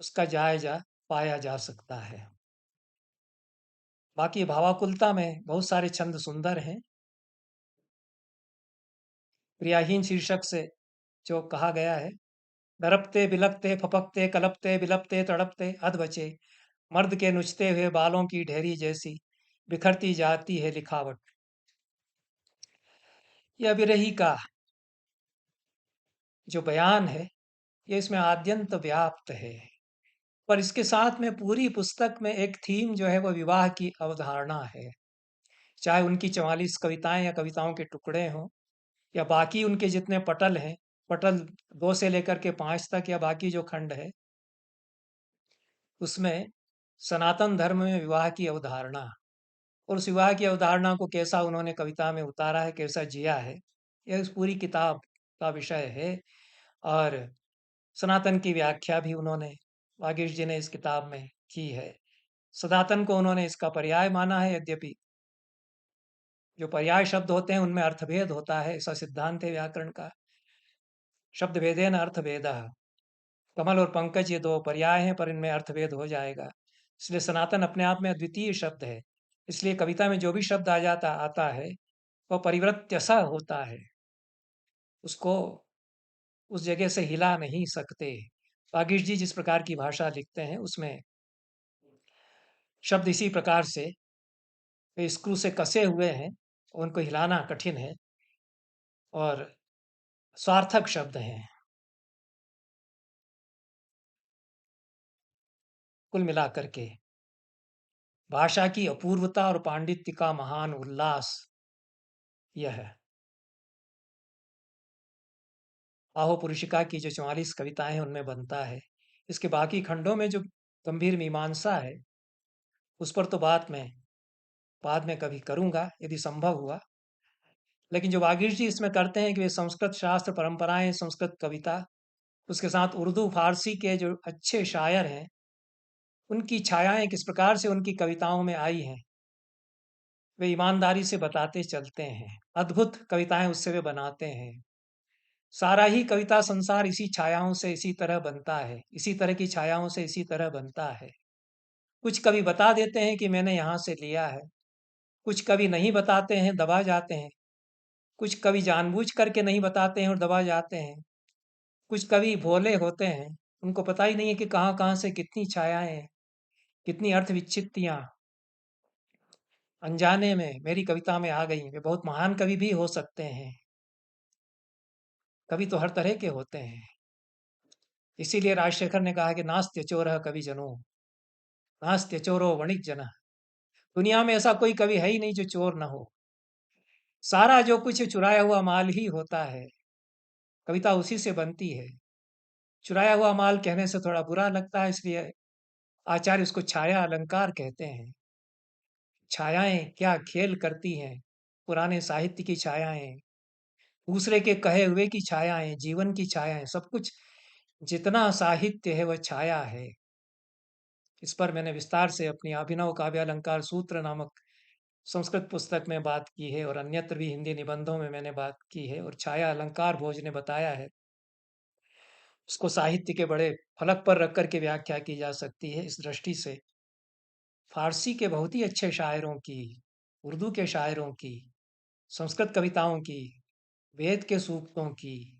A: उसका जायजा पाया जा सकता है। बाकी भावाकुलता में बहुत सारे छंद सुंदर हैं। प्रियाहीन शीर्षक से जो कहा गया है, दरपते बिलकते फपकते कलपते बिलपते तड़पते अध बचे, मर्द के नुचते हुए बालों की ढेरी जैसी बिखरती जाती है लिखावट। यह विरही का जो बयान है, ये इसमें आद्यंत व्याप्त है। पर इसके साथ में पूरी पुस्तक में एक थीम जो है वो विवाह की अवधारणा है। चाहे उनकी 44 कविताएं या कविताओं के टुकड़े हों, या बाकी उनके जितने पटल हैं, पटल 2 से लेकर के 5 तक, या बाकी जो खंड है, उसमें सनातन धर्म में विवाह की अवधारणा और उस विवाह की अवधारणा को कैसा उन्होंने कविता में उतारा है, कैसा जिया है, यह इस पूरी किताब का विषय है। और सनातन की व्याख्या भी उन्होंने, वागीश जी ने इस किताब में की है। सनातन को उन्होंने इसका पर्याय माना है, यद्यपि जो पर्याय शब्द होते हैं उनमें अर्थभेद होता है, ऐसा सिद्धांत है व्याकरण का। शब्द भेदेन अर्थभेदः, कमल और पंकज ये दो पर्याय हैं, पर इनमें अर्थभेद हो जाएगा। इसलिए सनातन अपने आप में अद्वितीय शब्द है। इसलिए कविता में जो भी शब्द आता है वह परिव्रत्य सा होता है। उसको उस जगह से हिला नहीं सकते। वागीश जी जिस प्रकार की भाषा लिखते हैं उसमें शब्द इसी प्रकार से स्क्रू से कसे हुए हैं, उनको हिलाना कठिन है और सार्थक शब्द हैं। कुल मिलाकर के भाषा की अपूर्वता और पांडित्य का महान उल्लास यह है। आहो पुरुषिका की जो 44 कविताएं हैं उनमें बनता है। इसके बाकी खंडों में जो गंभीर मीमांसा है उस पर तो बात मैं बाद में कभी करूंगा यदि संभव हुआ। लेकिन जो वागीश जी इसमें करते हैं कि वे संस्कृत शास्त्र परंपराएं, संस्कृत कविता, उसके साथ उर्दू फारसी के जो अच्छे शायर हैं उनकी छायाएं किस प्रकार से उनकी कविताओं में आई हैं, वे ईमानदारी से बताते चलते हैं। अद्भुत कविताएं उससे वे बनाते हैं। सारा ही कविता संसार इसी छायाओं से इसी तरह बनता है, इसी तरह की छायाओं से इसी तरह बनता है। कुछ कवि बता देते हैं कि मैंने यहाँ से लिया है, कुछ कवि नहीं बताते हैं, दबा जाते हैं। कुछ कवि जानबूझ करके नहीं बताते हैं और दबा जाते हैं। कुछ कवि भोले होते हैं, उनको पता ही नहीं है कि कहाँ कहाँ से कितनी छायाएं हैं, कितनी अर्थ विच्छित्तियां अनजाने में मेरी कविता में आ गई। वे बहुत महान कवि भी हो सकते हैं। कवि तो हर तरह के होते हैं। इसीलिए राजशेखर ने कहा कि नास्त्य चोरः कवि जनो, नास्त्य चोरो वणिक जन। दुनिया में ऐसा कोई कवि है ही नहीं जो चोर न हो। सारा जो कुछ चुराया हुआ माल ही होता है। कविता उसी से बनती है। चुराया हुआ माल कहने से थोड़ा बुरा लगता है, इसलिए आचार्य उसको छाया अलंकार कहते हैं। छायाएं क्या खेल करती हैं, पुराने साहित्य की छायाएं, दूसरे के कहे हुए की छायाएं, जीवन की छायाएं, सब कुछ जितना साहित्य है वह छाया है। इस पर मैंने विस्तार से अपनी अभिनव काव्य अलंकार सूत्र नामक संस्कृत पुस्तक में बात की है और अन्यत्र भी हिंदी निबंधों में मैंने बात की है। और छाया अलंकार भोज ने बताया है, उसको साहित्य के बड़े फलक पर रख कर के व्याख्या की जा सकती है। इस दृष्टि से फारसी के बहुत ही अच्छे शायरों की, उर्दू के शायरों की, संस्कृत कविताओं की, वेद के सूक्तों की,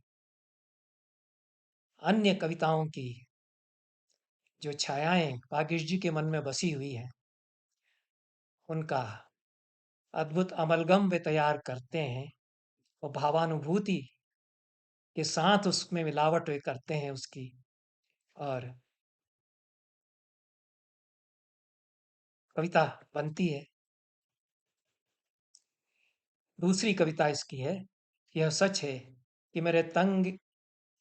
A: अन्य कविताओं की जो छायाएं वागीश जी के मन में बसी हुई हैं, उनका अद्भुत अमलगम वे तैयार करते हैं और भावानुभूति के साथ उसमें मिलावट वे करते हैं उसकी। और कविता बनती है। दूसरी कविता इसकी है, यह सच है कि मेरे तंग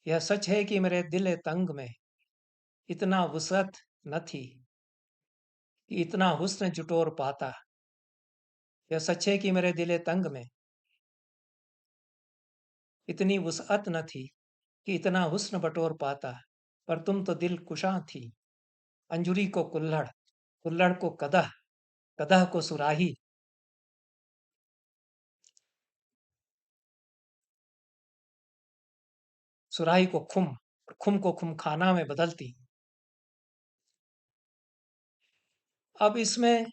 A: यह सच है कि मेरे दिल तंग में इतना वुसअत न थी कि इतना हुस्न जुटोर पाता। यह सच है कि मेरे दिल तंग में इतनी वुसअत न थी कि इतना हुस्न बटोर पाता। पर तुम तो दिल कुशां थी। अंजुरी को कुल्हड़, कुल्हड़ को कदह, कदह को सुराही, सुराही को खुम और खुम को खुम खाना में बदलती। अब इसमें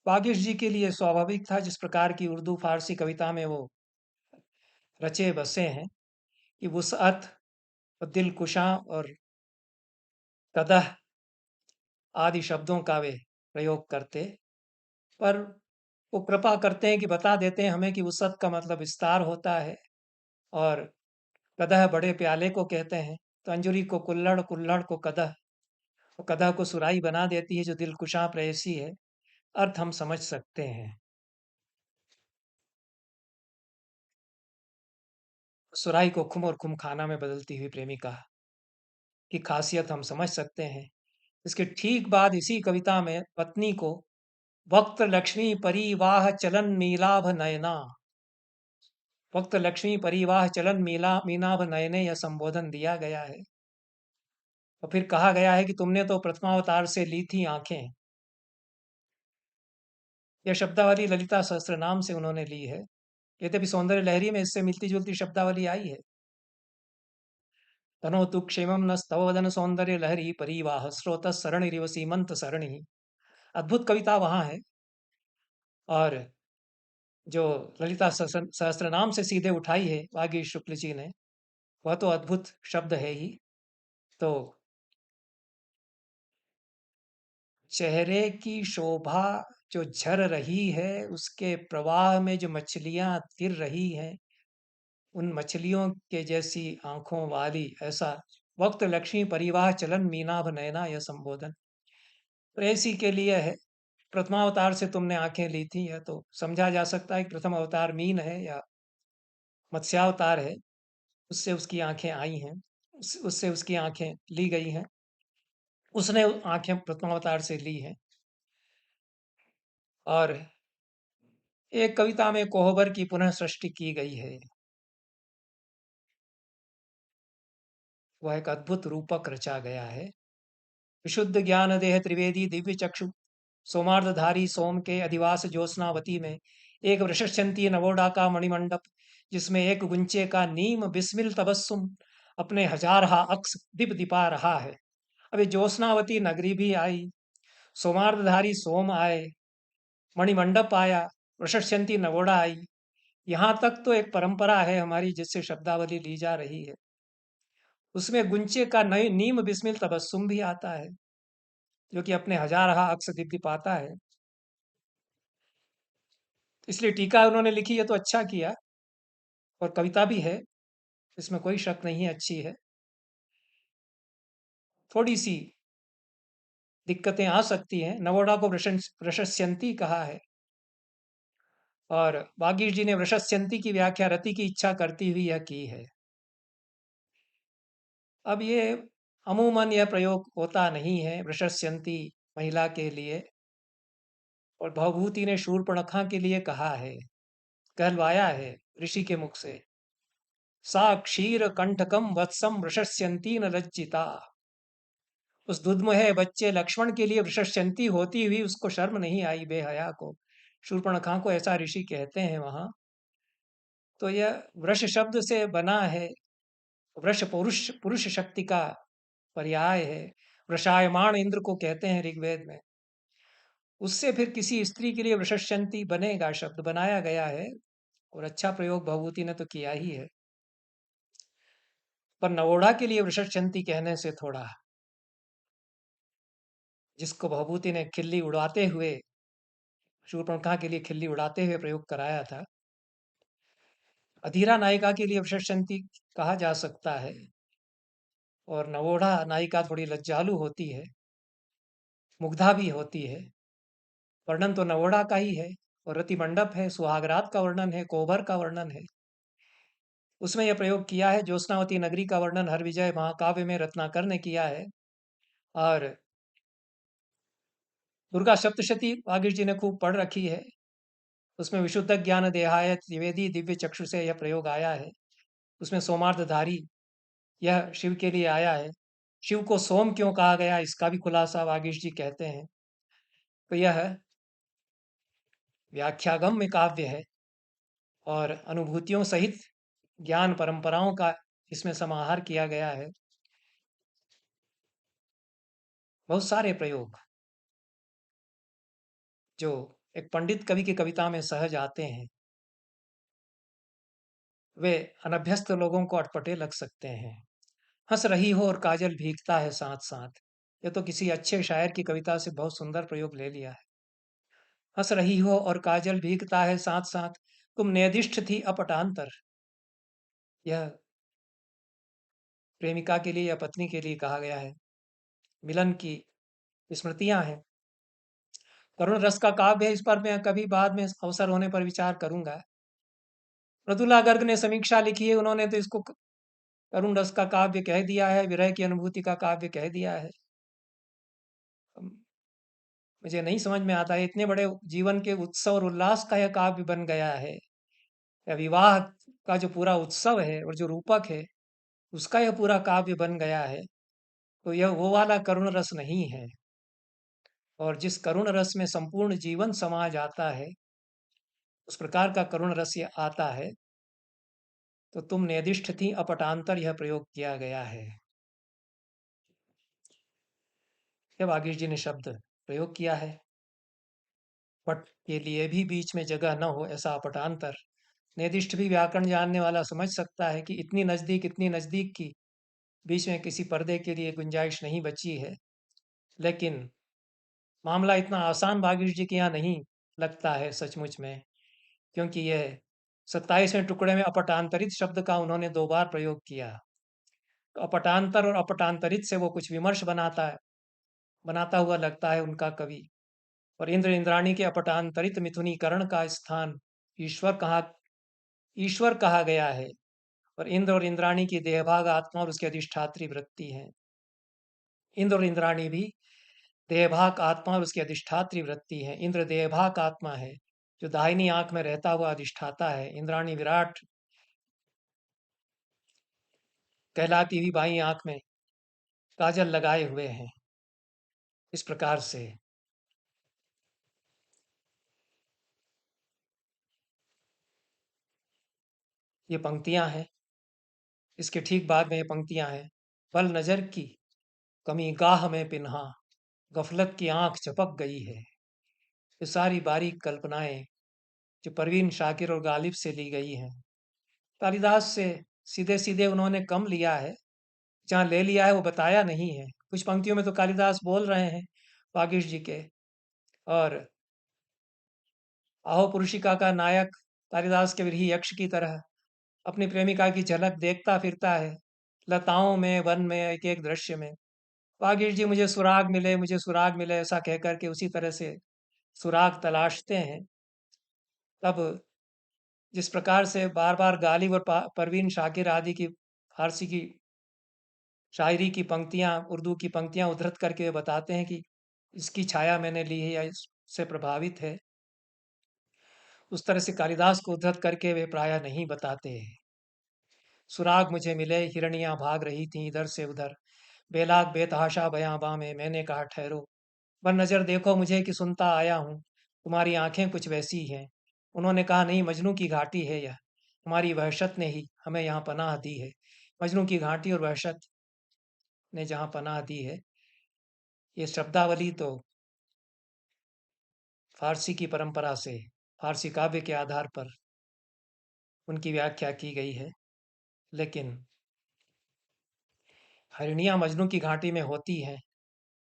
A: वागीश जी के लिए स्वाभाविक था, जिस प्रकार की उर्दू फारसी कविता में वो रचे बसे हैं, कि वुसअत और दिलकुशां और कदह आदि शब्दों का वे प्रयोग करते। पर वो कृपा करते हैं कि बता देते हैं हमें कि वुसअत का मतलब विस्तार होता है और कदह बड़े प्याले को कहते हैं। तो अंजुरी को कुल्हड़, कुल्हड़ को कदह और कदह को सुराही बना देती है, जो दिलकुशां प्रेयसी है। अर्थ हम समझ सकते हैं। सुराही को खुम और खुम खाना में बदलती हुई प्रेमिका की खासियत हम समझ सकते हैं। इसके ठीक बाद इसी कविता में पत्नी को वक्त लक्ष्मी परिवाह चलन मीलाभ नयना, वक्त लक्ष्मी परिवाह चलन मीनाभ नयने, यह संबोधन दिया गया है। और फिर कहा गया है कि तुमने तो प्रथमावतार से ली थी आंखें। यह शब्दावली ललिता सहस्त्रनाम से उन्होंने ली है। यद्यपि सौंदर्य लहरी में इससे मिलती जुलती शब्दावली आई है। तनो तु क्षेमम न स्तव वदन सौंदर्य लहरी परिवाह स्रोत सरणी रिव सीमंत सरणी। अद्भुत कविता वहां है। और जो ललिता सहस्त्रनाम से सीधे उठाई है वागीश शुक्ल जी ने, वह तो अद्भुत शब्द है ही। तो चेहरे की शोभा जो झर रही है, उसके प्रवाह में जो मछलियां तिर रही हैं, उन मछलियों के जैसी आंखों वाली, ऐसा वक्त लक्ष्मी परिवाह चलन मीनाभ नयना, यह संबोधन प्रेयसी के लिए है। प्रथमावतार से तुमने आंखें ली थी, यह तो समझा जा सकता है कि प्रथम अवतार मीन है या मत्स्यावतार है, उससे उसकी आंखें आई हैं, उससे उसकी आंखें ली गई हैं, उसने आंखें प्रथमावतार से ली हैं। और एक कविता में कोहबर की पुनः सृष्टि की गई है। वह एक अद्भुत रूपक रचा गया है। विशुद्ध ज्ञान देह त्रिवेदी दिव्य चक्षु सोमार्धधारी सोम के अधिवास ज्योत्सनावती में एक वृषस्यंती नवोडा का मणिमंडप, जिसमें एक गुंचे का नीम बिस्मिल तबस्सुम अपने हजारहा अक्स दीप दिपा रहा है। अभी ज्योत्सनावती नगरी भी आई, सोमार्धधारी सोम आए, मणिमंडप आया, वृषस्यंती नवोडा आई। यहाँ तक तो एक परंपरा है हमारी जिससे शब्दावली ली जा रही है। उसमें गुंचे का नई नीम बिस्मिल तबस्सुम भी आता है, जो कि अपने हजारहा अक्स दिपाता है। इसलिए टीका उन्होंने लिखी है तो अच्छा किया, और कविता भी है, इसमें कोई शक नहीं है, अच्छी है। थोड़ी सी दिक्कतें आ सकती हैं। नवोढा को वृषस्यंती कहा है, और वागीश जी ने वृषस्यंती की व्याख्या रति की इच्छा करती हुई यह की है। अब ये अमूमन यह प्रयोग होता नहीं है वृषस्यंती महिला के लिए, और भवभूति ने शूर्पणखा के लिए कहा है, कहलवाया है ऋषि के मुख से, सा क्षीर कंठकम वत्सम वृषस्यंती न लज्जिता। उस दुधमुहे बच्चे लक्ष्मण के लिए वृषस्यंती होती हुई उसको शर्म नहीं आई, बेहया को, शूर्पणखा को, ऐसा ऋषि कहते हैं वहां। तो यह वृष शब्द से बना है। वृष पुरुष पुरुष शक्ति का पर्याय है। वृषायमाण इंद्र को कहते हैं ऋग्वेद में। उससे फिर किसी स्त्री के लिए वृषस्यंती बनेगा, शब्द बनाया गया है, और अच्छा प्रयोग भवभूति ने तो किया ही है। पर नवोढ़ा के लिए वृषस्यंती कहने से थोड़ा, जिसको भवभूति ने खिल्ली उड़ाते हुए, शूर्पणखा के लिए खिल्ली उड़ाते हुए प्रयोग कराया था, अधीरा नायिका के लिए वृषस्यंती कहा जा सकता है। और नवोढ़ा नायिका थोड़ी लज्जालु होती है, मुग्धा भी होती है। वर्णन तो नवोढ़ा का ही है, और रति मंडप है, सुहागरात का वर्णन है, कोबर का वर्णन है, उसमें यह प्रयोग किया है। ज्योत्सनावती नगरी का वर्णन हर विजय महाकाव्य में रत्नाकर ने किया है। और दुर्गा सप्तशती वागीश जी ने खूब पढ़ रखी है, उसमें विशुद्ध ज्ञान देहाय त्रिवेदी दिव्य चक्षु से यह प्रयोग आया है। उसमें सोमार्धधारी यह शिव के लिए आया है। शिव को सोम क्यों कहा गया, इसका भी खुलासा वागीश जी कहते हैं। तो यह व्याख्यागम्य काव्य है, और अनुभूतियों सहित ज्ञान परंपराओं का इसमें समाहार किया गया है। बहुत सारे प्रयोग जो एक पंडित कवि की कविता में सहज आते हैं, वे अनभ्यस्त लोगों को अटपटे लग सकते हैं। हंस रही हो और काजल भीगता है साथ साथ, ये तो किसी अच्छे शायर की कविता से बहुत सुंदर प्रयोग ले लिया है। हंस रही हो और काजल भीगता है साथ साथ, तुम नेदिष्ट थी अपटांतर। यह प्रेमिका के लिए या पत्नी के लिए कहा गया है। मिलन की स्मृतियां हैं। करुण रस का काव्य है, इस पर मैं कभी बाद में अवसर होने पर विचार करूंगा। मृदुला गर्ग ने समीक्षा लिखी है, उन्होंने तो इसको करुण रस का काव्य कह दिया है, विरह की अनुभूति का काव्य कह दिया है। मुझे नहीं समझ में आता है, इतने बड़े जीवन के उत्सव और उल्लास का यह काव्य बन गया है, या विवाह का जो पूरा उत्सव है और जो रूपक है उसका यह पूरा काव्य बन गया है। तो यह वो वाला करुण रस नहीं है। और जिस करुण रस में संपूर्ण जीवन समा जाता है, उस प्रकार का करुण रस ये आता है। तो तुम निर्दिष्ट थी अपटांतर, यह प्रयोग किया गया है। यह वागीश जी ने शब्द प्रयोग किया है। पट के लिए भी बीच में जगह न हो, ऐसा अपटांतर निर्दिष्ट भी व्याकरण जानने वाला समझ सकता है कि इतनी नज़दीक की बीच में किसी पर्दे के लिए गुंजाइश नहीं बची है। लेकिन मामला इतना आसान भागीरथ जी के यहाँ नहीं लगता है सचमुच में, क्योंकि यह 27वें टुकड़े में अपटांतरित शब्द का उन्होंने 2 बार प्रयोग किया। तो अपटांतर और अपटांतरित से वो कुछ विमर्श बनाता हुआ लगता है उनका कवि। और इंद्र इंद्राणी के अपटांतरित मिथुनीकरण का स्थान ईश्वर कहा ईश्वर कहा गया है, और इंद्र और इंद्राणी की देहभाग आत्मा और उसकी अधिष्ठात्री वृत्ति है। इंद्र और इंद्राणी भी देहभाग आत्मा और उसकी अधिष्ठात्री वृत्ति है। इंद्र देहभाग आत्मा है, जो दाहिनी आंख में रहता हुआ अधिष्ठाता है। इंद्राणी विराट कहलाती हुई बाईं आंख में काजल लगाए हुए हैं। इस प्रकार से ये पंक्तियां हैं। इसके ठीक बाद में ये पंक्तियां हैं। पल नजर की कमी गाह में पिन्हा, गफलत की आंख झपक गई है। ये सारी बारीक कल्पनाएं जो परवीन शाकिर और गालिब से ली गई हैं। कालिदास से सीधे सीधे उन्होंने कम लिया है, जहाँ ले लिया है वो बताया नहीं है। कुछ पंक्तियों में तो कालिदास बोल रहे हैं वागीश जी के, और आहो पुरुषिका का नायक कालिदास के विरही यक्ष की तरह अपनी प्रेमिका की झलक देखता फिरता है लताओं में, वन में, एक एक दृश्य में। वागीश जी मुझे सुराग मिले ऐसा कहकर के उसी तरह से सुराग तलाशते हैं। तब जिस प्रकार से बार बार गालिब और परवीन शाकिर आदि की फारसी की शायरी की पंक्तियां, उर्दू की पंक्तियां उद्धृत करके वे बताते हैं कि इसकी छाया मैंने ली है या इससे प्रभावित है, उस तरह से कालिदास को उद्धृत करके वे प्रायः नहीं बताते हैं। सुराग मुझे मिले, हिरणियां भाग रही थीं इधर से उधर, बेलाग बेतहाशा बयां में, मैंने कहा ठहरो, बर नजर देखो मुझे कि सुनता आया हूँ, तुम्हारी आंखें कुछ वैसी हैं। उन्होंने कहा नहीं, मजनू की घाटी है यह, हमारी वहशत ने ही हमें यहाँ पनाह दी है। मजनू की घाटी और वहशत ने जहाँ पनाह दी है, ये शब्दावली तो फारसी की परंपरा से, फारसी काव्य के आधार पर उनकी व्याख्या की गई है। लेकिन हरिणियां मजनू की घाटी में होती हैं,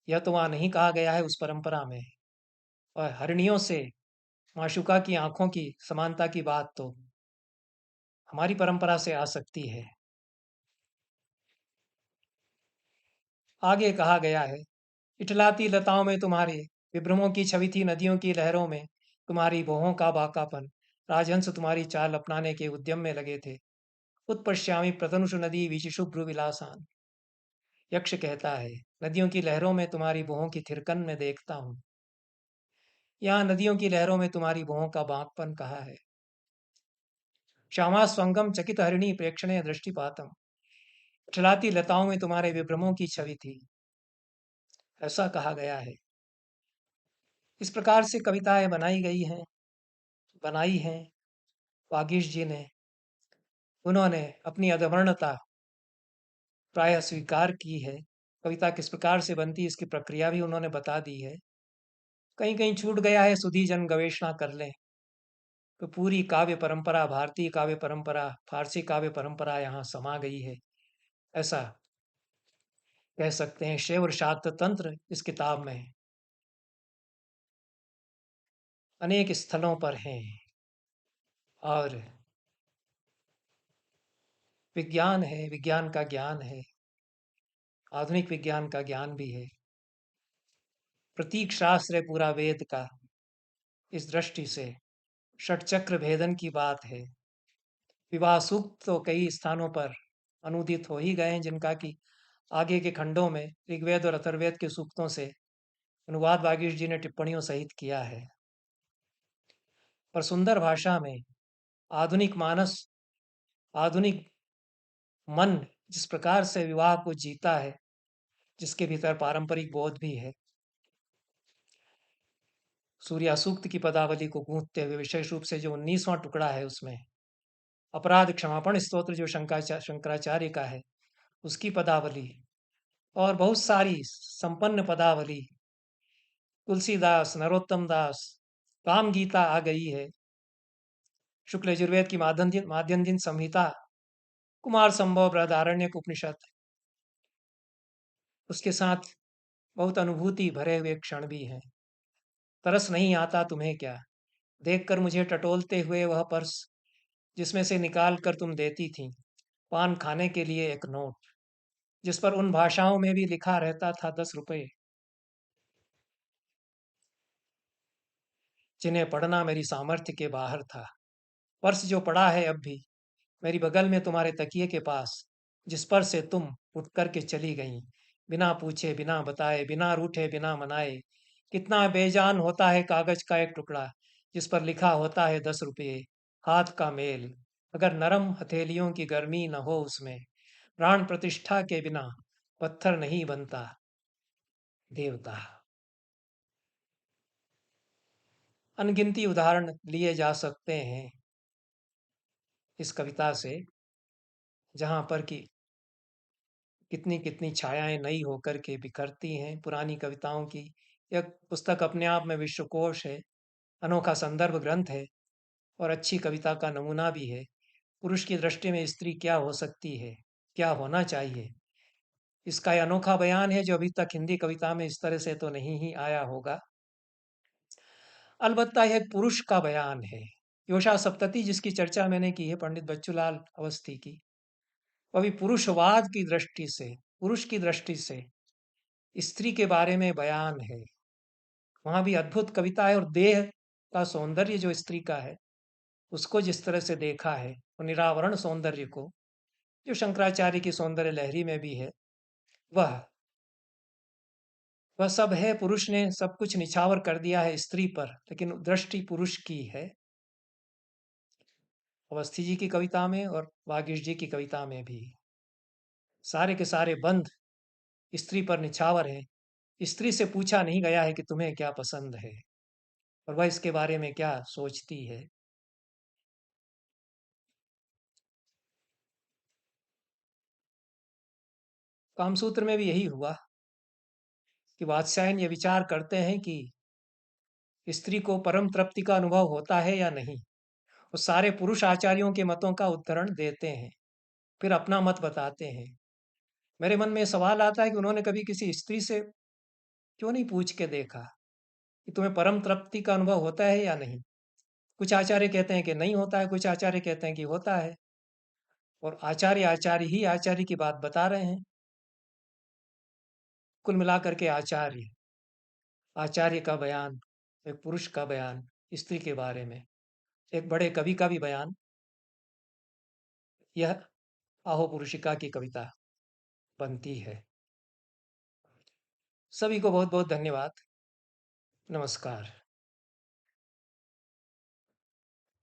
A: यह तो वहाँ नहीं कहा गया है उस परंपरा में। और हरिणियों से माशुका की आंखों की समानता की बात तो हमारी परंपरा से आ सकती है। आगे कहा गया है, इठलाती लताओं में तुम्हारे विभ्रमों की छवि थी, नदियों की लहरों में तुम्हारी भौहों का बाकापन, राजहंस तुम्हारी चाल अपनाने के उद्यम में लगे थे। उत्पश्यामी प्रतनुष नदी विचि शुभ्र विलासान। यक्ष कहता है, नदियों की लहरों में तुम्हारी भौहों की थिरकन में देखता हूँ। यहाँ नदियों की लहरों में तुम्हारी भौहों का बांकपन कहा है। श्यामा स्वंगम चकित हरिणी प्रेक्षणे दृष्टिपातम, इठलाती लताओं में तुम्हारे विभ्रमों की छवि थी, ऐसा कहा गया है। इस प्रकार से कविताएं बनाई हैं वागीश जी ने। उन्होंने अपनी अधमर्णता प्रायः स्वीकार की है। कविता किस प्रकार से बनती है इसकी प्रक्रिया भी उन्होंने बता दी है। कहीं कहीं छूट गया है, सुधी जन गवेषणा कर लें तो पूरी काव्य परंपरा, भारतीय काव्य परंपरा, फारसी काव्य परंपरा यहाँ समा गई है, ऐसा कह सकते हैं। शैव और शाक्त तंत्र इस किताब में अनेक स्थलों पर हैं, और विज्ञान है, विज्ञान का ज्ञान है, आधुनिक विज्ञान का ज्ञान भी है। प्रतीक शास्त्र है पूरा वेद का। इस दृष्टि से षटचक्र भेदन की बात है। विवाह सूक्त तो कई स्थानों पर अनुदित हो ही गए हैं, जिनका कि आगे के खंडों में ऋग्वेद और अथर्ववेद के सूक्तों से अनुवाद वागीश जी ने टिप्पणियों सहित किया है। पर सुंदर भाषा में आधुनिक मानस, आधुनिक मन जिस प्रकार से विवाह को जीता है, जिसके भीतर पारंपरिक बोध भी है, सूर्या सूक्त की पदावली को गूंथते हुए विशेष रूप से जो 19वां टुकड़ा है उसमें अपराध क्षमापण स्तोत्र जो शंकराचार्य का है, उसकी पदावली, और बहुत सारी संपन्न पदावली, तुलसीदास, नरोत्तम दास, काम गीता आ गई है। शुक्ल यजुर्वेद की माध्यन्दिन संहिता, कुमार संभव बृहदारण्यक उपनिषद, उसके साथ बहुत अनुभूति भरे हुए क्षण भी हैं। तरस नहीं आता तुम्हें क्या, देखकर मुझे टटोलते हुए वह पर्स जिसमें से निकाल कर तुम देती थी पान खाने के लिए एक नोट, जिस पर उन भाषाओं में भी लिखा रहता था 10 रुपए, जिन्हें पढ़ना मेरी सामर्थ्य के बाहर था। पर्स जो पड़ा है अब भी मेरी बगल में तुम्हारे तकिए के पास, जिस पर से तुम उठ कर के चली गईं, बिना पूछे, बिना बताए, बिना रूठे, बिना मनाए। कितना बेजान होता है कागज का एक टुकड़ा, जिस पर लिखा होता है 10 रुपये, हाथ का मेल। अगर नरम हथेलियों की गर्मी न हो उसमें, प्राण प्रतिष्ठा के बिना पत्थर नहीं बनता देवता। अनगिनती उदाहरण लिए जा सकते हैं इस कविता से, जहाँ पर कि कितनी कितनी छायाएं नई होकर के बिखरती हैं पुरानी कविताओं की। यह पुस्तक अपने आप में विश्वकोश है, अनोखा संदर्भ ग्रंथ है और अच्छी कविता का नमूना भी है। पुरुष की दृष्टि में स्त्री क्या हो सकती है, क्या होना चाहिए, इसका यह अनोखा बयान है जो अभी तक हिंदी कविता में इस तरह से तो नहीं ही आया होगा। अलबत्ता यह एक पुरुष का बयान है। योशा सप्तती जिसकी चर्चा मैंने की है, पंडित बच्चूलाल अवस्थी की, वह भी पुरुषवाद की दृष्टि से, पुरुष की दृष्टि से स्त्री के बारे में बयान है। वहाँ भी अद्भुत कविता है और देह का सौंदर्य जो स्त्री का है, उसको जिस तरह से देखा है, और निरावरण सौंदर्य को, जो शंकराचार्य की सौंदर्य लहरी में भी है, वह वह सब है। पुरुष ने सब कुछ निछावर कर दिया है स्त्री पर, लेकिन दृष्टि पुरुष की है। अवस्थी जी की कविता में और वागीश जी की कविता में भी सारे के सारे बंध स्त्री पर निछावर हैं। स्त्री से पूछा नहीं गया है कि तुम्हें क्या पसंद है और वह इसके बारे में क्या सोचती है। कामसूत्र में भी यही हुआ कि वात्स्यायन ये विचार करते हैं कि स्त्री को परम तृप्ति का अनुभव होता है या नहीं। वो सारे पुरुष आचार्यों के मतों का उद्धरण देते हैं, फिर अपना मत बताते हैं। मेरे मन में सवाल आता है कि उन्होंने कभी किसी स्त्री से क्यों नहीं पूछ के देखा कि तुम्हें परम तृप्ति का अनुभव होता है या नहीं। कुछ आचार्य कहते हैं कि नहीं होता है, कुछ आचार्य कहते हैं कि होता है, और आचार्य आचार्य ही आचार्य की बात बता रहे हैं। कुल मिलाकर के आचार्य आचार्य का बयान, एक पुरुष का बयान स्त्री के बारे में, एक बड़े कवि का भी बयान, यह आहो पुरुषिका की कविता बनती है। सभी को बहुत बहुत धन्यवाद। नमस्कार।